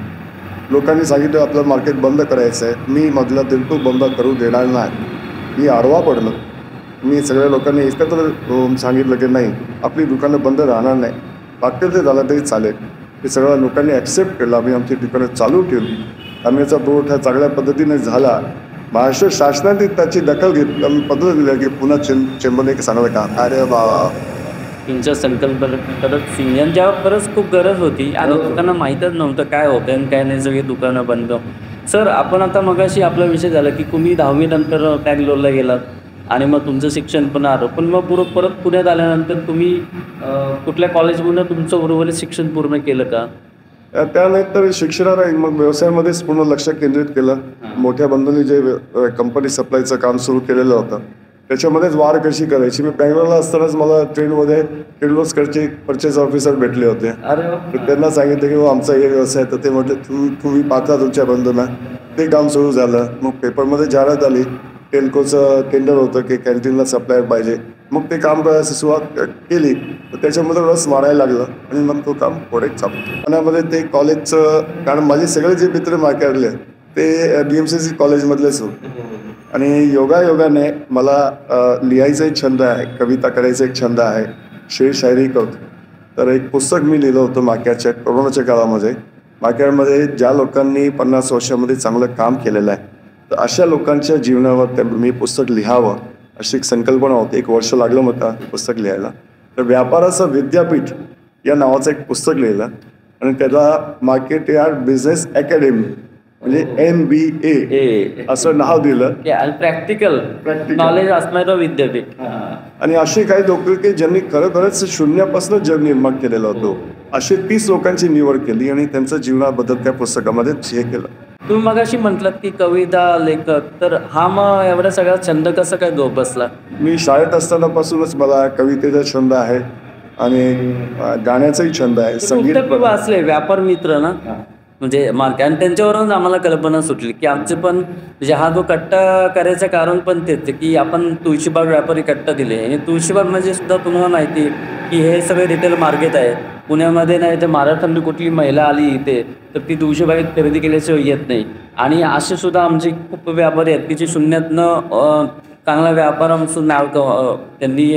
लोकांनी सांगितलं आपलं मार्केट बंद करायचं आहे. मी मधला बिलकुल बंद करू देणार नाही. मी आडवा पडलो. मी सगळ्या लोकांनी एकत्र सांगितलं की नाही, आपली दुकानं बंद राहणार नाही, वाटेल ते झालं तरी चालेल. हे सगळ्या लोकांनी ॲक्सेप्ट केलं. आम्ही आमची दुकानं चालू ठेवली. धान्याचा पुरवठा चांगल्या पद्धतीने झाला. महाराष्ट्र शासनाने त्याची दखल घेतली. आम्ही पत्र दिलं की पुन्हा चेंबरने एक चांगलं काम. अरे बाबा, तुमच्या संकल्पनेत यांच्या खरंच खूप गरज होती आणि लोकांना माहीतच नव्हतं काय होतं आणि काय नाही, सगळी दुकानं बंद. सर आपण आता मगाशी आपला विषय झाला की तुम्ही 10वी नंतर बँगलोरला गेलात आणि मग तुमचं शिक्षण पण आलं, पण मग परत पुण्यात आल्यानंतर तुम्ही कुठल्या कॉलेजमधून तुमचं उर्वरित शिक्षण पूर्ण केलं का? त्यानंतर शिक्षणाला मग व्यवसायामध्येच पूर्ण लक्ष केंद्रित केलं. मोठ्या बंधूंनी जे कंपनी सप्लायचं काम सुरू केलेलं होतं त्याच्यामध्येच वाढ कशी करायची. मी बँगलोरला असतानाच मला ट्रेनमध्ये किर्लोस्करचे परचेस ऑफिसर भेटले होते. तर त्यांना सांगितलं की आमचा हे व्यवसाय. तर ते म्हटले तुम्ही पाहता तुमच्या बंधूंना. ते काम सुरू झालं. मग पेपरमध्ये जाहिरात आली, टेल्कोचं टेंडर होतं की कॅन्टीनला सप्लायर पाहिजे. मग ते काम करायची सुरुवात केली. तर त्याच्यामध्ये रस मारायला लागलं आणि मग तो काम पुढे चालू. पुण्यामध्ये ते कॉलेजचं, कारण माझे सगळे जे मित्र मार्केटले ते BMCC कॉलेजमधलेच होते आणि योगाने मला लिहायचा एक छंद आहे, कविता करायचा एक छंद आहे, शायरी करतो. तर एक पुस्तक मी लिहिलं होतं मार्केटच्या कोरोनाच्या काळामध्ये. मार्केटमध्ये ज्या लोकांनी 50 वर्षामध्ये चांगलं काम केलेलं आहे तर अशा लोकांच्या जीवनावर मी पुस्तक लिहावं अशी एक संकल्पना होती. 1 वर्ष लागलं मला पुस्तक लिहायला. तर व्यापाराचं विद्यापीठ या नावाचं एक पुस्तक लिहिलं आणि त्याला मार्केट यार्ड बिझनेस अकॅडमी म्हणजे MBA असं नाव दिलं. प्रॅक्टिकल नॉलेज असणारं विद्यापीठ. आणि असे काही लोक की ज्यांनी खरोखरच शून्यापासून जग निर्माण केलेलं होतं, असे 30 लोकांची निवड केली आणि त्यांचं जीवनाबद्दल त्या पुस्तकामध्ये हे केलं. तुम्ही मगाशी म्हटलात की कविता लेखक, तर हा मग एवढा सगळा छंद कसा काय बसला? मी शाळेत असतानापासूनच मला कवितेचा छंद आहे आणि गाण्याचाही छंद आहे. संगीत वाचले व्यापार मित्र ना, म्हणजे मार्क, आणि त्यांच्यावरूनच आम्हाला कल्पना सुटली की आमचे पण म्हणजे हा जो कट्टा करायचं कारण पण तेच की आपण तुळशीबाग व्यापारी कट्टा दिले. आणि तुळशीबाग म्हणजे सुद्धा तुम्हाला माहिती आहे की हे सगळे रिटेल मार्केट आहे पुण्यामध्ये. नाही तर महाराष्ट्रातली कुठली महिला आली इथे तर ती तुळशीबागेत खरेदी केल्याशिवाय येत नाही. आणि असे सुद्धा आमचे खूप व्यापारी आहेत की जे शून्यातनं चांगला व्यापारापासून त्यांनी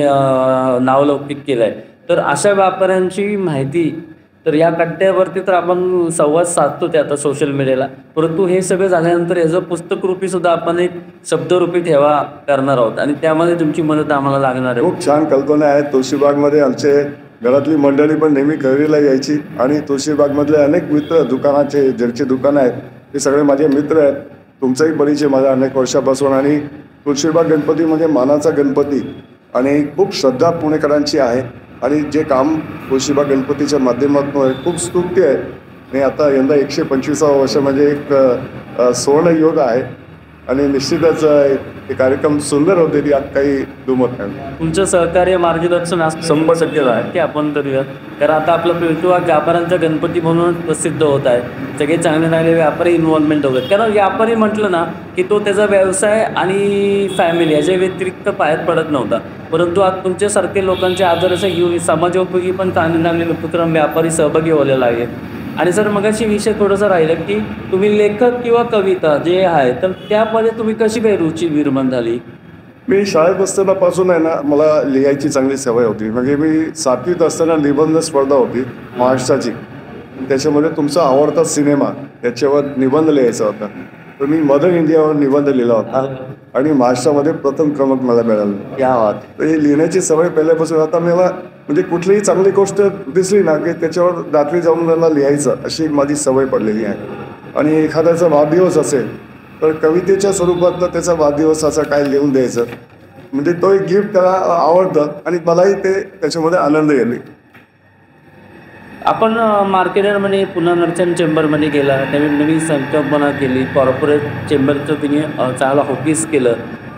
नावलौकिक केलं आहे. तर अशा व्यापाऱ्यांची माहिती तर या कट्ट्यावरती तर आपण संवाद साधतो ते आता सोशल मीडियाला, परंतु हे सगळं झाल्यानंतर याचं पुस्तकरूपी सुद्धा आपण एक शब्दरूपी ठेवा करणार आहोत आणि त्यामध्ये तुमची मदत आम्हाला लागणार आहे. खूप छान कल्पना आहे. तुळशीबागमध्ये आमचे घरातली मंडळी पण नेहमी खरेदीला यायची आणि तुळशीबागमधले अनेक मित्र, दुकानाचे ज्यांचे दुकानं आहेत ते सगळे माझे मित्र आहेत. तुमचाही परिचय माझा अनेक वर्षापासून. आणि तुळशीबाग गणपती म्हणजे मानाचा गणपती आणि खूप श्रद्धा पुणेकरांची आहे आणि जे काम तुळशीबाग गणपतीच्या माध्यमातून आहे खूप स्तुत्य आहे. आणि आता यंदा 125वं वर्ष म्हणजे एक सुवर्णयोग आहे आणि निश्चितच हे कार्यक्रम सुंदर होते, यात काही दुमत नाही. तुमचं सहकार्य मार्गदर्शन असं 100% आहे की आपण करूयात, कारण आता आपलं पिळतुवाग व्यापाऱ्यांचा गणपती म्हणून प्रसिद्ध होत आहे. सगळे चांगले चांगले व्यापारी इन्व्हॉल्वमेंट होत आहेत, कारण व्यापारी म्हटलं ना की तो त्याचा व्यवसाय आणि फॅमिली याच्या व्यतिरिक्त बाहेर पडत नव्हता, परंतु आज तुमच्यासारखे लोकांचे आदर्श घेऊन समाजोपयोगी पण चांगले चांगले उपक्रम व्यापारी सहभागी व्हायला लागले. आणि सर मगाशी विषय थोडंसं राहिलं की तुम्ही लेखक किंवा कविता जे आहे तर त्यामध्ये तुम्ही कशी काही रुची निर्माण झाली? मी शाळेत असतानापासून आहे ना मला लिहायची चांगली सवय होती. म्हणजे मी 7वीत असताना निबंध स्पर्धा होती महाराष्ट्राची, त्याच्यामध्ये तुमचा आवडता सिनेमा याच्यावर निबंध लिहायचा होता. तर मी मदर इंडियावर निबंध लिहिला होता आणि महाराष्ट्रामध्ये प्रथम क्रमांक मला मिळाला. या वाद तर ही लिहिण्याची सवय पहिल्यापासून. आता मला म्हणजे कुठलीही चांगली गोष्ट दिसली ना की त्याच्यावर रात्री जाऊन मला लिहायचं अशी एक माझी सवय पडलेली आहे. आणि एखाद्याचा वाढदिवस असेल तर कवितेच्या स्वरूपात त्याचा वाढदिवसाचा काय लिहून द्यायचं, म्हणजे तो एक गिफ्ट त्याला आवडतं आणि मलाही ते त्याच्यामध्ये आनंद येईल. आपण मार्केटमध्ये पुन्हा मर्चंट चेंबरमध्ये गेला, नवीन नवीन संकल्पना केली, कॉर्पोरेट चेंबरचं तिने चांगला ऑफिस केलं.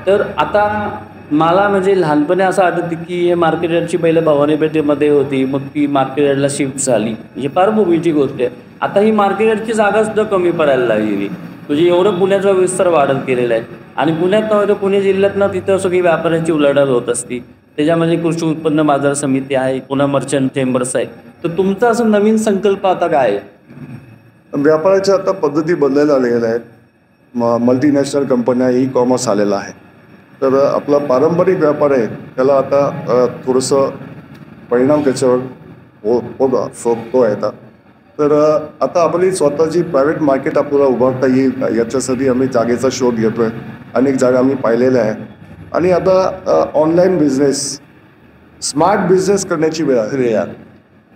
तर आता मला म्हणजे लहानपणी असं आठवतं की हे मार्केटची पहिलं भवानी पेठेमध्ये होती, मग ती मार्केटला शिफ्ट झाली, म्हणजे फार भूमीची गोष्ट आहे. आता ही मार्केटची जागा सुद्धा कमी पडायला लागलेली, म्हणजे एवढं पुण्याचा विस्तार वाढत गेलेला आहे. आणि पुण्यात नव्हे तर पुणे जिल्ह्यात ना तिथं सगळी व्यापाऱ्यांची उलाढाल होत असती. त्याच्यामध्ये कृषी उत्पन्न बाजार समिती आहे, पुन्हा मर्चंट चेंबर्स आहे. तर तुमचा असं नवीन संकल्प आता काय आहे? व्यापाराच्या आता पद्धती बदलायला आलेल्या आहेत. मल्टीनॅशनल कंपन्या, ई कॉमर्स आलेला आहे. तर आपला पारंपरिक व्यापार आहे त्याला आता थोडंसं परिणाम त्याच्यावर होतो आहे आता. तर आता आपली स्वतःची प्रायव्हेट मार्केट आपल्याला उभारता येईल याच्यासाठी आम्ही जागेचा शोध घेतो आहे. अनेक जागा आम्ही पाहिलेल्या आहे आणि आता ऑनलाईन बिझनेस, स्मार्ट बिझनेस करण्याची वेळ आहे.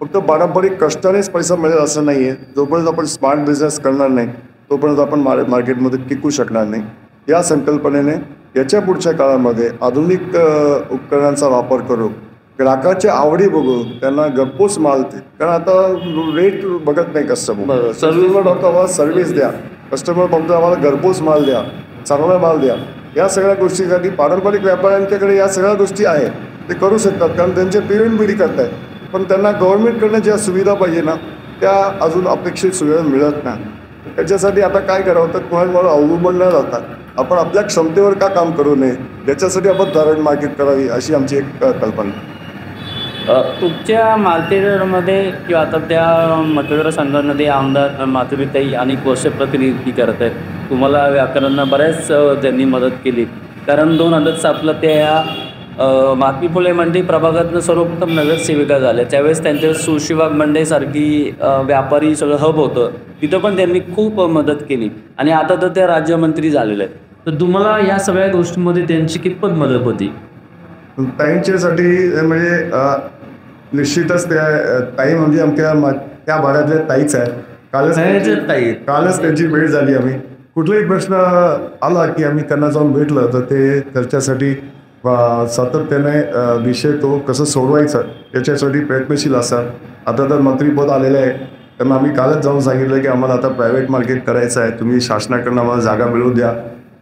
फक्त पारंपरिक कष्टानेच पैसा मिळेल असं नाही आहे. जोपर्यंत आपण स्मार्ट बिझनेस करणार नाही तोपर्यंत आपण मार्केटमध्ये टिकू शकणार नाही. या संकल्पनेने याच्या पुढच्या काळामध्ये आधुनिक उपकरणांचा वापर करू, ग्राहकाच्या आवडी बघू, त्यांना घरपोच माल दे. कारण आता रेट बघत नाही कस्टमर. सर्व्हिस द्या, कस्टमर बघतो आम्हाला घरपोच माल द्या, चांगला माल द्या. या सगळ्या गोष्टीसाठी पारंपरिक व्यापाऱ्यांच्याकडे या सगळ्या गोष्टी आहेत, ते करू शकतात कारण त्यांचे पिढी करत आहेत. पण त्यांना गव्हर्नमेंटकडनं ज्या सुविधा पाहिजे ना त्या अजून अपेक्षित सुविधा मिळत नाही. त्याच्यासाठी आता काय करावं तर कोणावर अवलंबून न राहता आपण आपल्या क्षमतेवर का काम करू नये याच्यासाठी आपण डायरेक्ट मार्केट करावी अशी आमची एक कल्पना. तुमच्या मार्केटमध्ये किंवा आता त्या मतदारसंघामध्ये आमदार माधुरीताई अनेक वर्ष प्रतिनिधी करत आहेत. तुम्हाला व्याकरणांना बऱ्याच त्यांनी मदत केली, कारण 2007ला त्या महात्मा फुले मंडई प्रभागातनं सर्वप्रथम नगरसेविका झाल्या. त्यावेळेस त्यांच्या तुळशीबाग मंडईसारखी व्यापारी सगळं हब होतं, तिथं पण त्यांनी खूप मदत केली आणि आता तर त्या राज्यमंत्री झालेल्या आहेत. तर तुम्हाला या सगळ्या गोष्टींमध्ये त्यांची कितपत मदत होती? ताईंच्यासाठी म्हणजे निश्चितच त्या ताई म्हणजे आमच्या त्या भागातल्या ताईच आहेत. कालच त्यांची भेट झाली. आम्ही कुठलाही प्रश्न आला की आम्ही त्यांना जाऊन भेटलं तर ते त्याच्यासाठी सातत्याने विषय तो कसं सोडवायचा याच्यासाठी प्रयत्नशील असतात. आता तर मंत्रीपद आलेलं आहे, त्यांना आम्ही कालच जाऊन सांगितलं की आम्हाला आता प्रायव्हेट मार्केट करायचं आहे, तुम्ही शासनाकडून आम्हाला जागा मिळवू द्या.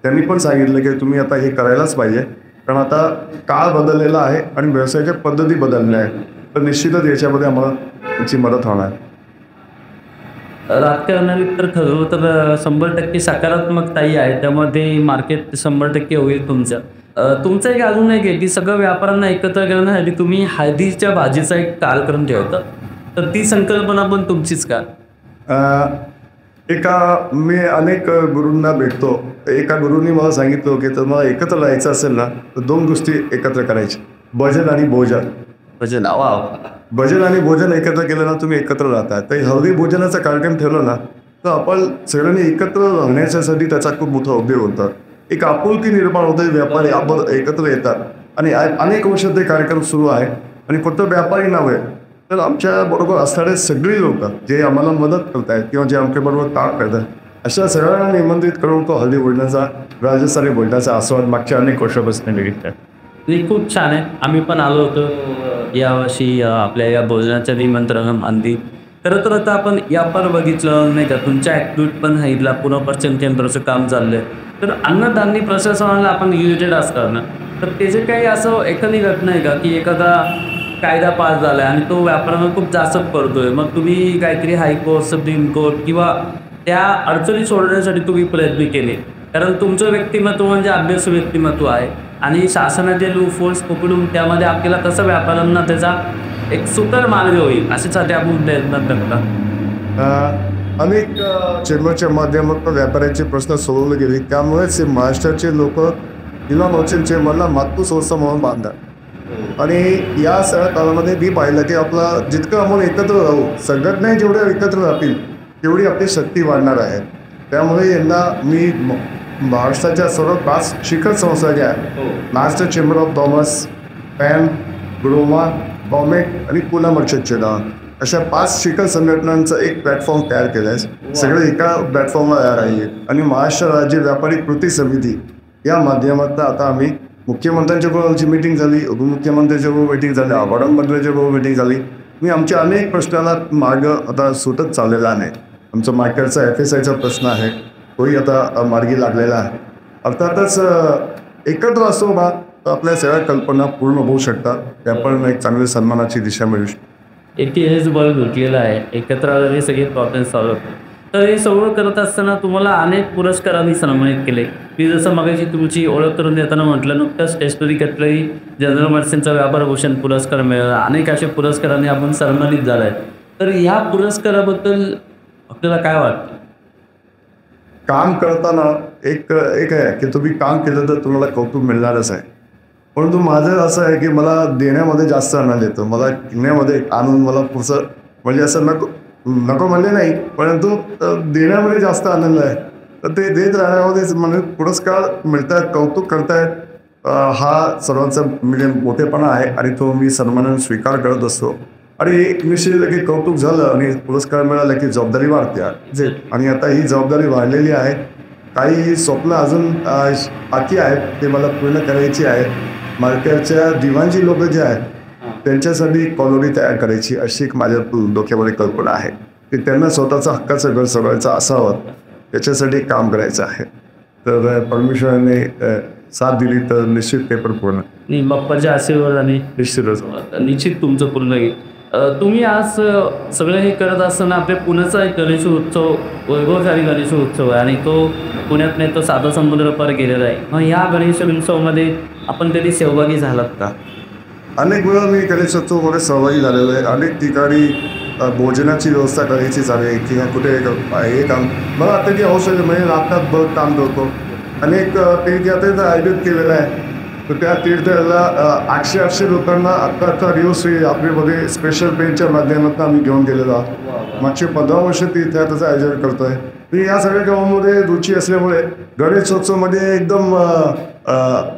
त्यांनी पण सांगितलं की तुम्ही आता हे करायलाच पाहिजे, कारण आता काळ बदललेला आहे आणि व्यवसायाच्या पद्धती बदलल्या आहेत. तर निश्चितच याच्यामध्ये आम्हाला त्यांची मदत होणार. राजकारणाने तर ठरवलं तर 100% सकारात्मकताही आहे, त्यामध्ये मार्केट 100% होईल तुमचं. तुमचं एक अजून एक आहे की सगळं व्यापाऱ्यांना एकत्र करण्यासाठी तुम्ही हळदीच्या भाजीचा एक कार्यक्रम ठेवता, तर ती संकल्पना पण तुमचीच का? मी अनेक गुरूंना भेटतो. एका गुरूंनी मला सांगितलं की तर मला एकत्र राहायचं असेल ना तर 2 गोष्टी एकत्र करायची, भजन आणि भोजन. भजन वाव. भजन आणि भोजन एकत्र केलं ना तुम्ही एकत्र राहता. तर हळदी भोजनाचा कार्यक्रम ठेवला ना तर आपण सगळ्यांनी एकत्र राहण्यासाठी त्याचा खूप मोठा उपयोग होता. एक आपुलकी निर्माण होते. व्यापारी आपण एकत्र येतात आणि अनेक वर्ष ते कार्यक्रम सुरू आहे आणि फक्त व्यापारी नव्हे तर आमच्या बरोबर असणारे सगळी लोक जे आम्हाला मदत करतायत किंवा जे आमच्या बरोबर काम करतात अशा सगळ्यांना निमंत्रित करून तो हळदी भोजनाचा राजस्थानी भोजनाचा आस्वाद मागच्या अनेक वर्षापासून घेतला. ते खूप छान आहे. आम्ही पण आलो होतो यावर्षी आपल्या या भोजनाच्या निमंत्रण अंदी. खरं तर आता आपण व्यापार बघितलं नाही का, तुमच्या ॲक्टिव्हिटी पण सांगितला, पुनर्पश्चन केंद्राचं काम चाललं आहे. तर अन्नधान्य प्रशासनाला आपण रिलेटेड असतात ना, तर त्याचे काही असं एखादी घटना आहे का की एखादा कायदा पास झाला आहे आणि तो व्यापाऱ्यांना खूप जास्त पडतोय, मग तुम्ही काहीतरी हायकोर्ट, सुप्रीम कोर्ट किंवा त्या अडचणी सोडवण्यासाठी तुम्ही प्रयत्न केले? कारण तुमचं व्यक्तिमत्व म्हणजे अभ्यासू व्यक्तिमत्व आहे आणि शासनाचे लूपहोल्स पकडून त्यामध्ये आपल्याला कसं व्यापाऱ्यांना त्याचा एक सुकर मार्ग होईल अशासाठी आपण प्रयत्न करता. अनेक चेंबरच्या माध्यमातून व्यापाऱ्यांचे प्रश्न सोडवले गेले. त्यामुळेच हे महाराष्ट्राचे लोक जिल्हा मर्चंट चेंबरला मातृसंस्था म्हणून बांधतात आणि या सगळ्या काळामध्ये मी पाहिलं की आपला जितकं आपण एकत्र राहू, संघटना जेवढ्या एकत्र राहतील तेवढी आपली शक्ती वाढणार आहे. त्यामुळे यांना मी महाराष्ट्राच्या सर्व 5 शिखर संस्था ज्या आहेत, महाराष्ट्र चेंबर ऑफ कॉमर्स, पॅन, ग्रोमा, कॉमेक आणि पुणे मर्चंट चेंबर अशा 5 शिखर संघटनांचा एक प्लॅटफॉर्म तयार केला आहे. सगळे एका प्लॅटफॉर्मवर तयार आहे आणि महाराष्ट्र राज्य व्यापारी कृती समिती या माध्यमातून आता आम्ही मुख्यमंत्र्यांच्या बरोबरची मीटिंग झाली, उपमुख्यमंत्र्यांच्या बरोबर मीटिंग झाली, आवाडमंत्र्यांच्या बरोबर मीटिंग झाली. मी आमच्या अनेक प्रश्नाला मार्ग आता सुटत चाललेला नाही. आमचा मार्केटचा FSIचा प्रश्न आहे तोही आता मार्गी लागलेला आहे. अर्थातच एकत्र असतो बा आपल्या सगळ्या कल्पना पूर्ण होऊ शकतात. व्यापाऱ्यांना एक चांगल्या सन्मानाची दिशा मिळू शकते. एकटी बळ घेतलेला आहे, एकत्र आलेले सगळे प्रॉब्लेम सॉल्व्ह होतात. तर हे सगळं करत असताना तुम्हाला अनेक पुरस्कारांनी सन्मानित केले. मी जसं मगाशी तुमची ओळख करून देताना म्हटलं, नुकतंच स्टेशनरी कटलरी जनरल मर्चंटचा व्यापार भूषण पुरस्कार मिळाला. अनेक अशा पुरस्कारांनी आपण सन्मानित झाला आहे. तर ह्या पुरस्काराबद्दल आपल्याला काय वाटतं? काम करताना एक आहे की तुम्ही काम केलं तर तुम्हाला कौतुक मिळणारच आहे. परंतु माझं असं आहे की मला देण्यामध्ये जास्त आनंद येतो. मला घेण्यामध्ये आनंद मला पुढचं म्हणजे असं नको म्हणले नाही, परंतु देण्यामध्ये जास्त आनंद आहे. तर ते देत राहण्यामध्येच म्हणजे पुरस्कार मिळतात, कौतुक करतायत, हा सर्वांचा म्हणजे मोठेपणा आहे आणि तो मी सन्मानाने स्वीकार करत असतो. आणि एक निश्चित की कौतुक झालं आणि पुरस्कार मिळाला की जबाबदारी वाढते आणि आता ही जबाबदारी वाढलेली आहे. काही स्वप्न अजून बाकी आहेत ते मला पूर्ण करायची आहे. मार्केटच्या दिवाणजी लोक जे आहेत त्यांच्यासाठी कॉलोनी तयार करायची अशी एक माझ्या डोक्यामध्ये कल्पना आहे की त्यांना स्वतःचं हक्काचं घर सोडायचं असावं, त्याच्यासाठी काम करायचं आहे. तर परमेश्वराने साथ दिली तर निश्चित पेपर पूर्ण नाही, बाप्पाच्या आशीर्वादाने निश्चित तुमचं पूर्ण येईल. तुम्ही आज सगळं हे करत असताना आपल्या पुण्याचा एक गणेशोत्सव, वैभवशाली गणेशोत्सव आहे आणि तो पुण्यात नाही तो साधा समुद्र पार गेलेला आहे. मग या गणेशोत्सवामध्ये आपण कधी सहभागी झालात का? अनेक वेळा मी गणेशोत्सवमध्ये सहभागी झालेलो आहे. अनेक ठिकाणी भोजनाची व्यवस्था करायची झाली किंवा कुठे हे काम मला आता की औषध म्हणजे रात्रात बघ काम करतो. अनेक तीर्थयात्रेचं आयोजित केलेलं आहे. तर त्या तीर्थयात्रेला 800 लोकांना आत्ता रिओश्री आपल्यामध्ये स्पेशल पेनच्या माध्यमातून आम्ही घेऊन गेलेलो आहोत. मागचे 15 वर्ष तीर्थयात्रेचं आयोजन करतो आहे. मी या सगळ्या कामामध्ये रुची असल्यामुळे गणेशोत्सवमध्ये एकदम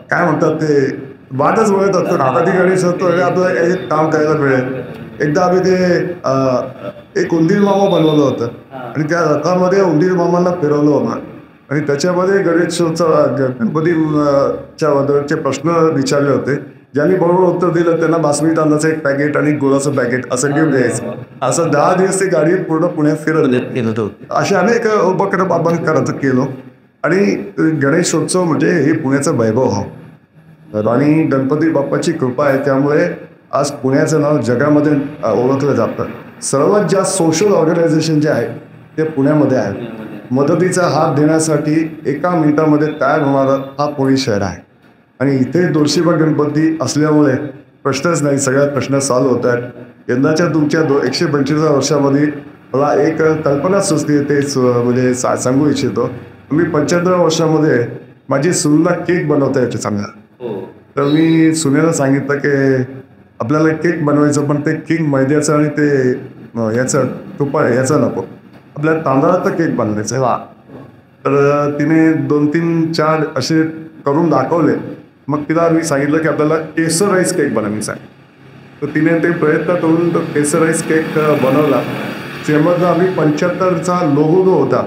काय म्हणतात ते वाटच बघत असतो. आता ती गणेशोत्सव आपल्याला एक काम करायला मिळेल. एकदा आम्ही ते एक उंदीर मामा बनवलं होतं आणि त्या रथामध्ये उंदीर मामांना फिरवलं होतं आणि त्याच्यामध्ये गणेशोत्सव गणपतीच्या बद्दलचे प्रश्न विचारले होते. ज्यांनी बरोबर उत्तर दिलं त्यांना बासमती तांदळाचं एक पॅकेट आणि गुळाचं पॅकेट असं घेऊन द्यायचं. असं 10 दिवस ते गाडी पूर्ण पुण्यात फिरत होतं. असे अनेक उपक्रम आपण करत गेलो आणि गणेशोत्सव म्हणजे हे पुण्याचं वैभव हो आणि गणपती बाप्पाची कृपा आहे. त्यामुळे आज पुण्याचं नाव जगामध्ये ओळखलं जातं. सर्वात जास्त सोशल ऑर्गनायझेशन जे आहे ते पुण्यामध्ये आहे. मदतीचा हात देण्यासाठी एका मिनिटामध्ये तयार होणारा हा पुणे शहर आहे आणि इथे दोषीबा गणपती असल्यामुळे प्रश्नच नाही, सगळ्यात प्रश्न सॉल्व्ह होत आहेत. यंदाच्या तुमच्या 125 वर्षामध्ये मला एक कल्पना सुचली तेच म्हणजे सांगू इच्छितो. मी 75 वर्षामध्ये माझी सुनेला केक बनवता येते चांगला. तर मी सुनेला सांगितलं की आपल्याला केक बनवायचं, पण ते केक मैद्याचं आणि ते याचं याचं नको, आपल्याला तांदळाचा केक बनवायचा आहे. तर तिने 2-3-4 असे करून दाखवले. मग तिला मी सांगितलं की आपल्याला केसर राईस केक बनवायचा आहे. तर तिने ते प्रयत्न करून तो केसर राईस केक बनवला. त्यामध्ये आम्ही 75चा लोगो जो होता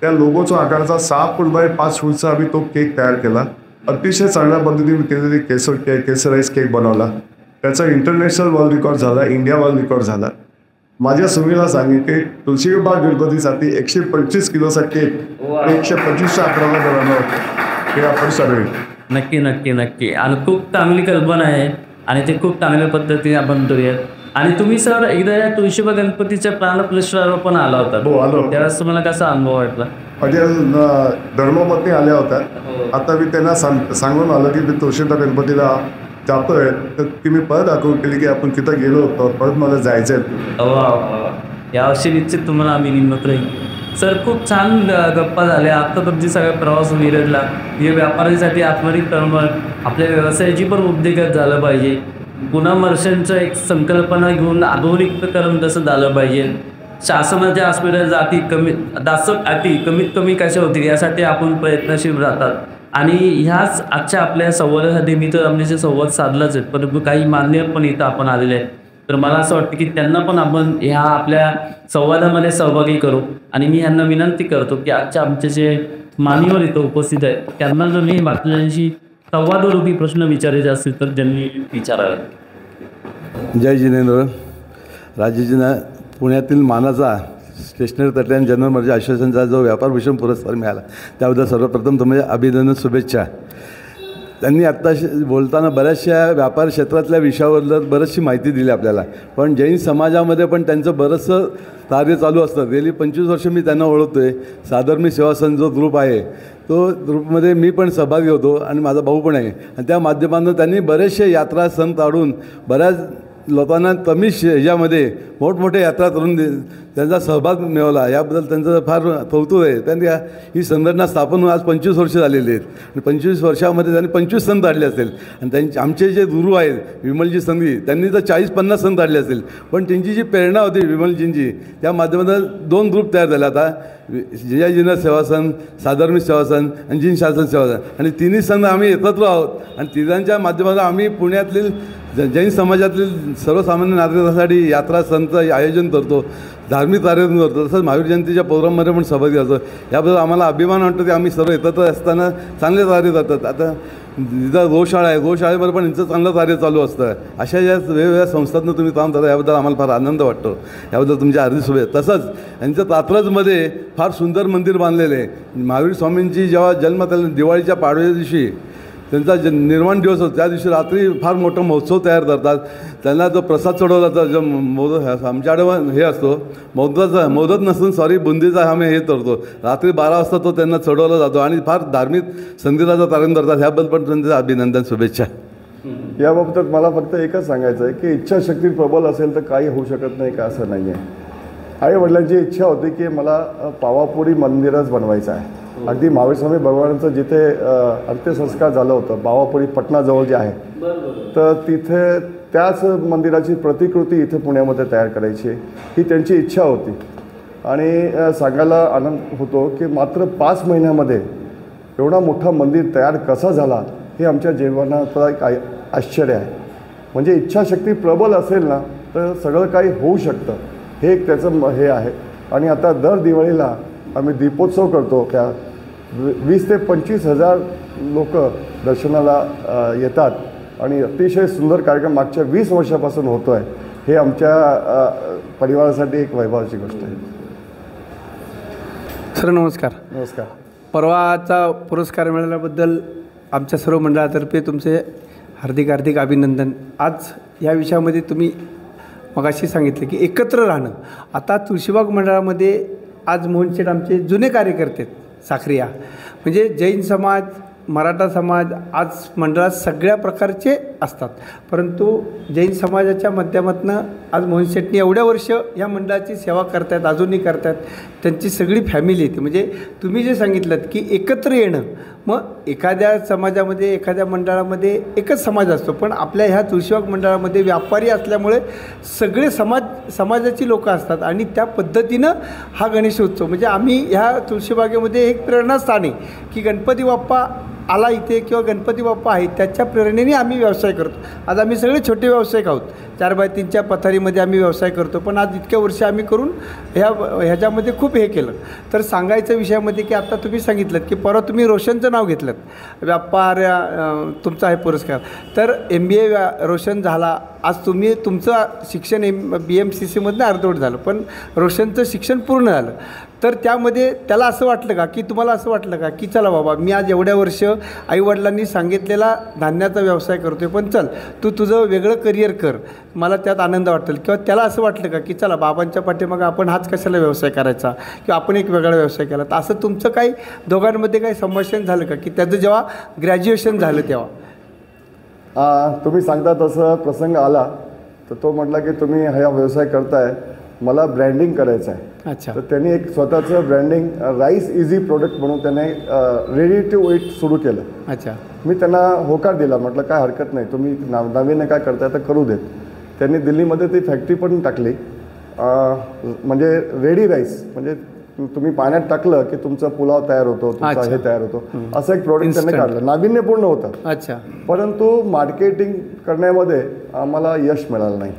त्या लोगोचा आकाराचा 6 फूट बाय 5 फूटचा आम्ही तो केक तयार केला. अतिशय चांगल्या पद्धतीने तिने केसर राईस केक बनवला. त्याचा इंटरनॅशनल वर्ल्ड रेकॉर्ड झाला, इंडिया वर्ल्ड रेकॉर्ड झाला. माझ्या सुमीला सांगेन की तुळशीबाग गणपतीसाठी 125 किलोचा केक 125च्या आकाराला बनवला होता. हे आपण सगळे नक्की नक्की नक्की आणि खूप चांगली कल्पना आहे आणि ते खूप चांगल्या पद्धतीने आपण करूयात. आणि तुम्ही सर एकदा या तुळशीबाग गणपतीच्या प्राणप्रतिष्ठेवर पण आला होता. हो, आलो. त्यावेळेस तुम्हाला कसा अनुभव वाटला? माझ्या धर्मपत्नी आल्या होत्या. आता मी त्यांना सांगून आलो की मी तुळशीबाग गणपतीला जातोय, तर ती मी परत आठवण केली की आपण तिथं गेलो होतो, परत मला जायचं आहे. यावर्षी निश्चित तुम्हाला आम्ही निमंत्रण. सर खूप छान गप्पा झाल्या. आत्ता तुमची सगळा प्रवास विरडला. हे व्यापाऱ्यांसाठी आत्मरिक तळमळ, आपल्या व्यवसायाची पण उद्योगात झालं पाहिजे. पुन्हा मर्चंटचं एक संकल्पना घेऊन आधुनिकीकरण तसं झालं पाहिजे. शासनाच्या हॉस्पिटल जाती कमीत कमी कशा होतील यासाठी आपण प्रयत्नशील राहतात. आणि ह्याच आजच्या आपल्या संवादासाठी मी तर आमच्याशी संवाद साधलाच आहे, परंतु काही मान्य पण इथं आपण आलेले आहेत. तर मला असं वाटतं की त्यांना पण आपण ह्या आपल्या संवादामध्ये सहभागी करू. आणि मी ह्यांना विनंती करतो की आजच्या आमचे जे मान्यवर इथं उपस्थित आहेत त्यांना जर मी बाकीच्यांशी संवादरूपी प्रश्न विचारायचे असतील तर त्यांनी विचारावे. जय जिनेंद्र. राजेजींना पुण्यातील मानाचा स्टेशनरी तटल्यान जनरल मर्जी असोसिएशनचा जो व्यापार भूषण पुरस्कार मिळाला त्याबद्दल सर्वप्रथम तुम्हाला अभिनंदन, शुभेच्छा. त्यांनी आत्ता बोलताना बऱ्याचशा व्यापार क्षेत्रातल्या विषयावर बरीचशी माहिती दिली आपल्याला. पण जैन समाजामध्ये पण त्यांचं बरंचसं कार्य चालू असतं. गेली 25 वर्ष मी त्यांना ओळखतो आहे. साधर्मी सेवा संघ जो ग्रुप आहे तो ग्रुपमध्ये मी पण सहभागी होतो आणि माझा भाऊ पण आहे. आणि त्या माध्यमातून त्यांनी बरेचसे यात्रा सण काढून बऱ्याच लोकांना कमी ह्याच्यामध्ये मोठमोठ्या यात्रा करून त्यांचा सहभाग मिळवला. याबद्दल त्यांचं फार कौतुक आहे. त्यांनी ही संघटना स्थापन होऊन आज 25 वर्ष झालेली आहेत. आणि 25 वर्षामध्ये त्यांनी 25 सण काढले असेल. आणि त्यांचे आमचे जे गुरु आहेत विमलजी संघी त्यांनी तर 40-50 सण काढले असेल. पण त्यांची जी प्रेरणा होती विमलजींची त्या माध्यमातून 2 ग्रुप तयार झाले आता, जिजाजीनर सेवा संघ, साधर्मी सेवा संघ आणि जिन शासन सेवा संघ. आणि तिन्ही संघ आम्ही एकत्र आहोत. आणि तिघांच्या माध्यमातून आम्ही पुण्यातील जैन समाजातील सर्वसामान्य नागरिकांसाठी यात्रा संत आयोजन करतो, धार्मिक कार्यक्रम करतो. तसंच महावीर जयंतीच्या प्रोग्राममध्ये पण सहभागी असतो. याबद्दल आम्हाला अभिमान वाटतो की आम्ही सर्व एकत्र असताना चांगले कार्य करतात. आता जिथं गोशाळा आहे गोशाळेमध्ये पण यांचं चांगलं कार्य चालू असतं. अशा या वेगवेगळ्या संस्थांना तुम्ही काम करता याबद्दल आम्हाला फार आनंद वाटतो. याबद्दल तुमच्या हार्दिक शुभेच्छा. तसंच यांचं कात्रजमध्ये फार सुंदर मंदिर बांधलेलं आहे. महावीर स्वामींची जेव्हा जन्म त्याला दिवाळीच्या पाडव्या दिवशी त्यांचा निर्माण दिवस होतो त्या दिवशी रात्री फार मोठा महोत्सव तयार करतात. त्यांना जो प्रसाद चढवला जातो जो मोदक आमच्याकडे हे असतो मोदक नसून बुंदीचा आम्ही हे करतो. रात्री 12 वाजता तो त्यांना चढवला जातो आणि फार धार्मिक संगीताचा कार्यक्रम करतात. ह्याबद्दल पण त्यांचं अभिनंदन, शुभेच्छा. याबाबतीत मला फक्त एकच सांगायचं आहे की इच्छाशक्ती प्रबल असेल तर काही होऊ शकत नाही का, असं नाही आहे. आई-वडिलांची इच्छा होती की मला पावापुरी मंदिरच बनवायचं आहे. अगदी महावीर स्वामी भगवानांचं जिथे अंत्यसंस्कार झालं होतं पावापुरी पटनाजवळ जे आहे, तर तिथे त्याच मंदिराची प्रतिकृती इथे पुण्यामध्ये तयार करायची ही त्यांची इच्छा होती. आणि सांगायला आनंद होतो की मात्र 5 महिन्यामध्ये एवढा मोठा मंदिर तयार कसा झाला हे आमच्या जीवनाचा एक आश्चर्य आहे. म्हणजे इच्छाशक्ती प्रबल असेल ना तर सगळं काही होऊ शकतं, हे एक त्याचं हे आहे. आणि आता दर दिवाळीला आम्ही दीपोत्सव करतो. त्या 20 ते 25 हजार लोक दर्शनाला येतात आणि अतिशय सुंदर कार्यक्रम मागच्या 20 वर्षापासून होतो आहे. हे आमच्या परिवारासाठी एक वैभवाची गोष्ट आहे. सर नमस्कार. नमस्कार. परवाचा पुरस्कार मिळाल्याबद्दल आमच्या सर्व मंडळातर्फे तुमचे हार्दिक हार्दिक अभिनंदन. आज या विषयामध्ये तुम्ही मगाशी सांगितले की एकत्र राहणं. आता तुळशीबाग मंडळामध्ये आज मोहन शेठ आमचे जुने कार्यकर्ते आहेत साखरिया, म्हणजे जैन समाज मराठा समाज आज मंडळात सगळ्या प्रकारचे असतात, परंतु जैन समाजाच्या माध्यमातून आज मोहन शेट्टी एवढ्या वर्ष या मंडळाची सेवा करतात, अजूनही करतात. त्यांची सगळी फॅमिली येते. म्हणजे तुम्ही जे सांगितलं की एकत्र येणं, मग एखाद्या समाजामध्ये एखाद्या मंडळामध्ये एकच समाज असतो, पण आपल्या ह्या तुळशीबाग मंडळामध्ये व्यापारी असल्यामुळे सगळे समाजाची लोकं असतात आणि त्या पद्धतीनं हा गणेशोत्सव म्हणजे आम्ही ह्या तुळशीबागेमध्ये एक प्रेरणास्थान आहे की गणपती बाप्पा आला इथे किंवा गणपती बाप्पा आहे त्याच्या प्रेरणेने आम्ही व्यवसाय करतो. आज आम्ही सगळे छोटे व्यावसायिक आहोत. 4x3च्या पथारीमध्ये आम्ही व्यवसाय करतो, पण आज इतक्या वर्ष आम्ही करून ह्याच्यामध्ये खूप हे केलं. तर सांगायच्या विषयामध्ये की आता तुम्ही सांगितलं की परवा तुम्ही रोशनचं नाव घेतलं, व्यापार तुमचा आहे पुरस्कार. तर MBA रोशन झाला. आज तुम्ही तुमचं शिक्षण BMCCमधनं अर्धवट झालं, पण रोशनचं शिक्षण पूर्ण झालं. तर त्यामध्ये त्याला असं वाटलं का की तुम्हाला असं वाटलं का की चला बाबा मी आज एवढ्या वर्ष आईवडिलांनी सांगितलेला धान्याचा व्यवसाय करतो आहे, पण चल तू तुझं वेगळं करिअर कर, मला त्यात आनंद वाटेल. किंवा त्याला असं वाटलं का की चला बाबांच्या पाठीमागं आपण हाच कशाला व्यवसाय करायचा किंवा आपण एक वेगळा व्यवसाय केला. तर असं तुमचं काही दोघांमध्ये काही संभाषण झालं का की त्याचं जेव्हा ग्रॅज्युएशन झालं तेव्हा? तुम्ही सांगता तसं प्रसंग आला तर तो म्हटला की तुम्ही हा व्यवसाय करताय, मला ब्रँडिंग करायचं आहे. अच्छा. तर त्यांनी एक स्वतःचं ब्रँडिंग राईस इझी प्रोडक्ट म्हणून त्याने रेडी टू ईट सुरू केलं. अच्छा. मी त्यांना होकार दिला, म्हटलं काय हरकत नाही, तुम्ही नवीन काय करताय तर करू देत. त्यांनी दिल्लीमध्ये ती फॅक्टरी पण टाकली, म्हणजे रेडी राईस, म्हणजे तुम्ही पाण्यात टाकलं की तुमचा पुलाव तयार होतो, तुमचा हे तयार होतो, असं एक प्रोडक्ट त्यांनी काढलं. नाविन्यपूर्ण होतं. अच्छा. परंतु मार्केटिंग करण्यामध्ये आम्हाला यश मिळालं नाही,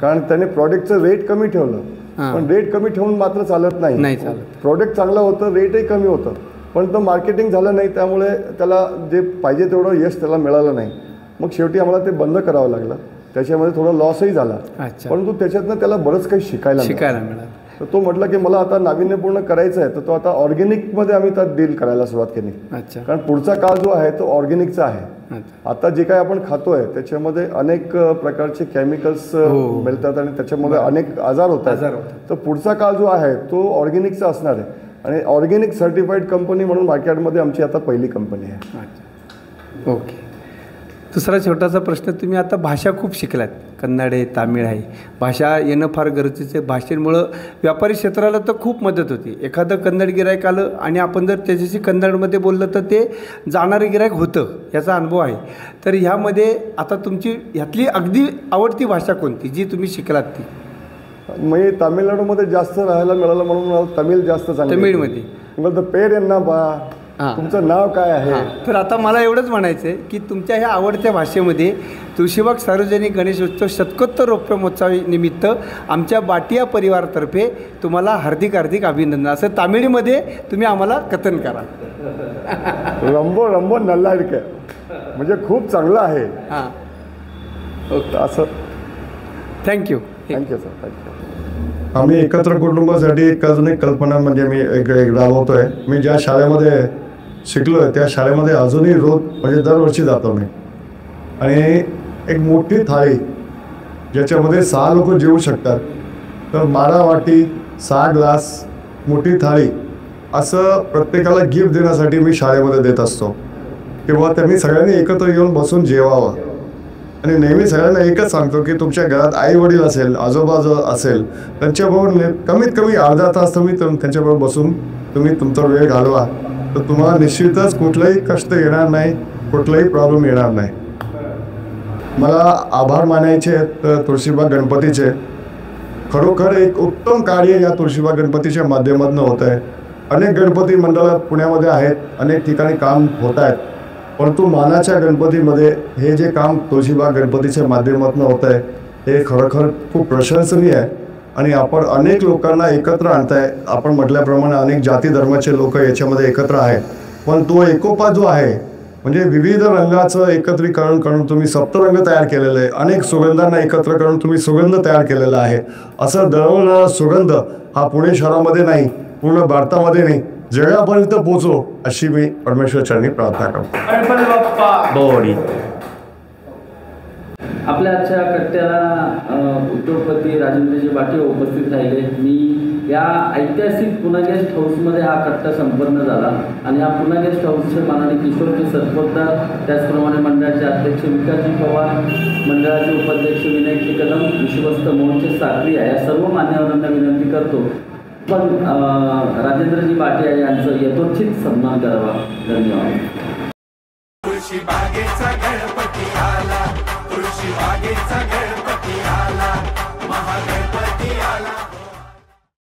कारण त्याने प्रॉडक्टचं रेट कमी ठेवलं. पण रेट कमी ठेवून मात्र चालत नाही. प्रॉडक्ट चांगलं होतं, रेटही कमी होतं, पण तो मार्केटिंग झालं नाही, त्यामुळे त्याला जे पाहिजे तेवढं यश त्याला मिळालं नाही. मग शेवटी आम्हाला ते बंद करावं लागलं. त्याच्यामध्ये थोडा लॉसही झाला, परंतु त्याच्यातनं त्याला बरंच काही शिकायला मिळालं. तर तो म्हटला की मला आता नाविन्यपूर्ण करायचं आहे, तर तो आता ऑर्गॅनिकमध्ये आम्ही त्यात डील करायला सुरुवात केली. कारण पुढचा काळ जो आहे तो ऑर्गॅनिकचा आहे. आता जे काही आपण खातोय त्याच्यामध्ये अनेक प्रकारचे केमिकल्स मिळतात आणि त्याच्यामध्ये अनेक आजार होतात. तर पुढचा काळ जो आहे तो ऑर्गॅनिकचा असणार आहे आणि ऑर्गॅनिक सर्टिफाईड कंपनी म्हणून मार्केटमध्ये आमची आता पहिली कंपनी आहे. ओके. दुसरा छोटासा प्रश्न, तुम्ही आता भाषा खूप शिकलात, कन्नड आहे, तामिळ आहे, भाषा येणं फार गरजेचं आहे. भाषेमुळं व्यापारी क्षेत्राला तर खूप मदत होती. एखादं कन्नड गिरायक आलं आणि आपण जर त्याच्याशी कन्नडमध्ये बोललं तर ते जाणारं गिरायक होतं, याचा अनुभव आहे. तर ह्यामध्ये आता तुमची ह्यातली अगदी आवडती भाषा कोणती जी तुम्ही शिकलात ती? मी तामिळनाडूमध्ये जास्त राहायला मिळालं म्हणून मला तमिळ जास्त चांगलं. तमिळमध्ये बोलतो पेर यांना बा, तुमचं नाव काय आहे? तर आता मला एवढंच म्हणायचं आहे की तुमच्या ह्या आवडत्या भाषेमध्ये तुळशीबाग सार्वजनिक गणेशोत्सव शतकोत्तर रौप्य महोत्सवानिमित्त आमच्या बाटिया परिवारातर्फे तुम्हाला हार्दिक हार्दिक अभिनंदन, असं तामिळीमध्ये तुम्ही आम्हाला कथन करा. रंबो रंबो नल्लाडके, म्हणजे खूप चांगलं आहे. हां, ओके, असं. थँक्यू. Thank you sir, thank you. आम्ही एकत्र कुटुंबासाठी अजून एक कल्पना म्हणजे मी एक राबवतोय. मी ज्या शाळेमध्ये शिकलो आहे त्या शाळेमध्ये अजूनही रोज म्हणजे दरवर्षी जातो मी, आणि एक मोठी थाळी ज्याच्यामध्ये 6 लोक जेवू शकतात, तर 12 वाटी 6 ग्लास मोठी थाळी असं प्रत्येकाला गिफ्ट देण्यासाठी मी शाळेमध्ये देत असतो, किंवा त्यांनी सगळ्यांनी एकत्र येऊन बसून जेवावं. आणि नेहमी सगळ्यांना एकच सांगतो की तुमच्या घरात आई वडील असेल, आजोबा असेल, त्यांच्याबरोबर कमीत कमी अर्धा तास तुम्ही त्यांच्याबरोबर बसून तुम्ही तुमचा वेळ घालवा, तर तुम्हाला निश्चितच कुठलंही कष्ट येणार नाही, कुठलाही प्रॉब्लेम येणार नाही. मला आभार मानायचे आहेत तुळशीबाग गणपतीचे. खरोखर एक उत्तम कार्य या तुळशीबाग गणपतीच्या माध्यमातून होत आहे. अनेक गणपती मंडळात पुण्यामध्ये आहेत, अनेक ठिकाणी काम होत आहेत, परंतु मानाच्या गणपतीमध्ये हे जे काम तुळशीबाग गणपतीच्या माध्यमातून होत आहे हे खरोखर खूप प्रशंसनीय आहे. आणि आपण अनेक लोकांना एकत्र आणताय. आपण म्हटल्याप्रमाणे अनेक जाती धर्माचे लोक याच्यामध्ये एकत्र आहेत, पण तो एकोपा जो आहे म्हणजे विविध रंगाचं एकत्रीकरण करून तुम्ही सप्तरंग तयार केलेलं आहे, अनेक सुगंधांना एकत्र करून तुम्ही सुगंध तयार केलेला आहे. असं दरवळणारा सुगंध हा पुणे शहरामध्ये नाही, पूर्ण भारतामध्ये नाही, जगापर्यंत पोचो अशी मी परमेश्वर चरणी प्रार्थना करतो. आपल्या आजच्या कट्ट्याला उद्योगपती राजेंद्रजी बाटे उपस्थित राहिले. मी या ऐतिहासिक पुणा गेस्ट हाऊसमध्ये हा कट्टा संपन्न झाला आणि या पुणा गेस्ट हाऊसचे माननीय किशोरजी सरपोतदार, त्याचप्रमाणे मंडळाचे अध्यक्ष विकासजी पवार, मंडळाचे उपाध्यक्ष विनायकजी कदम, विश्वस्त मोर्चे साखरिया या सर्व मान्यवरांना विनंती करतो पण राजेंद्रजी भाटिया यांचं यथोचित सन्मान करावा. धन्यवाद.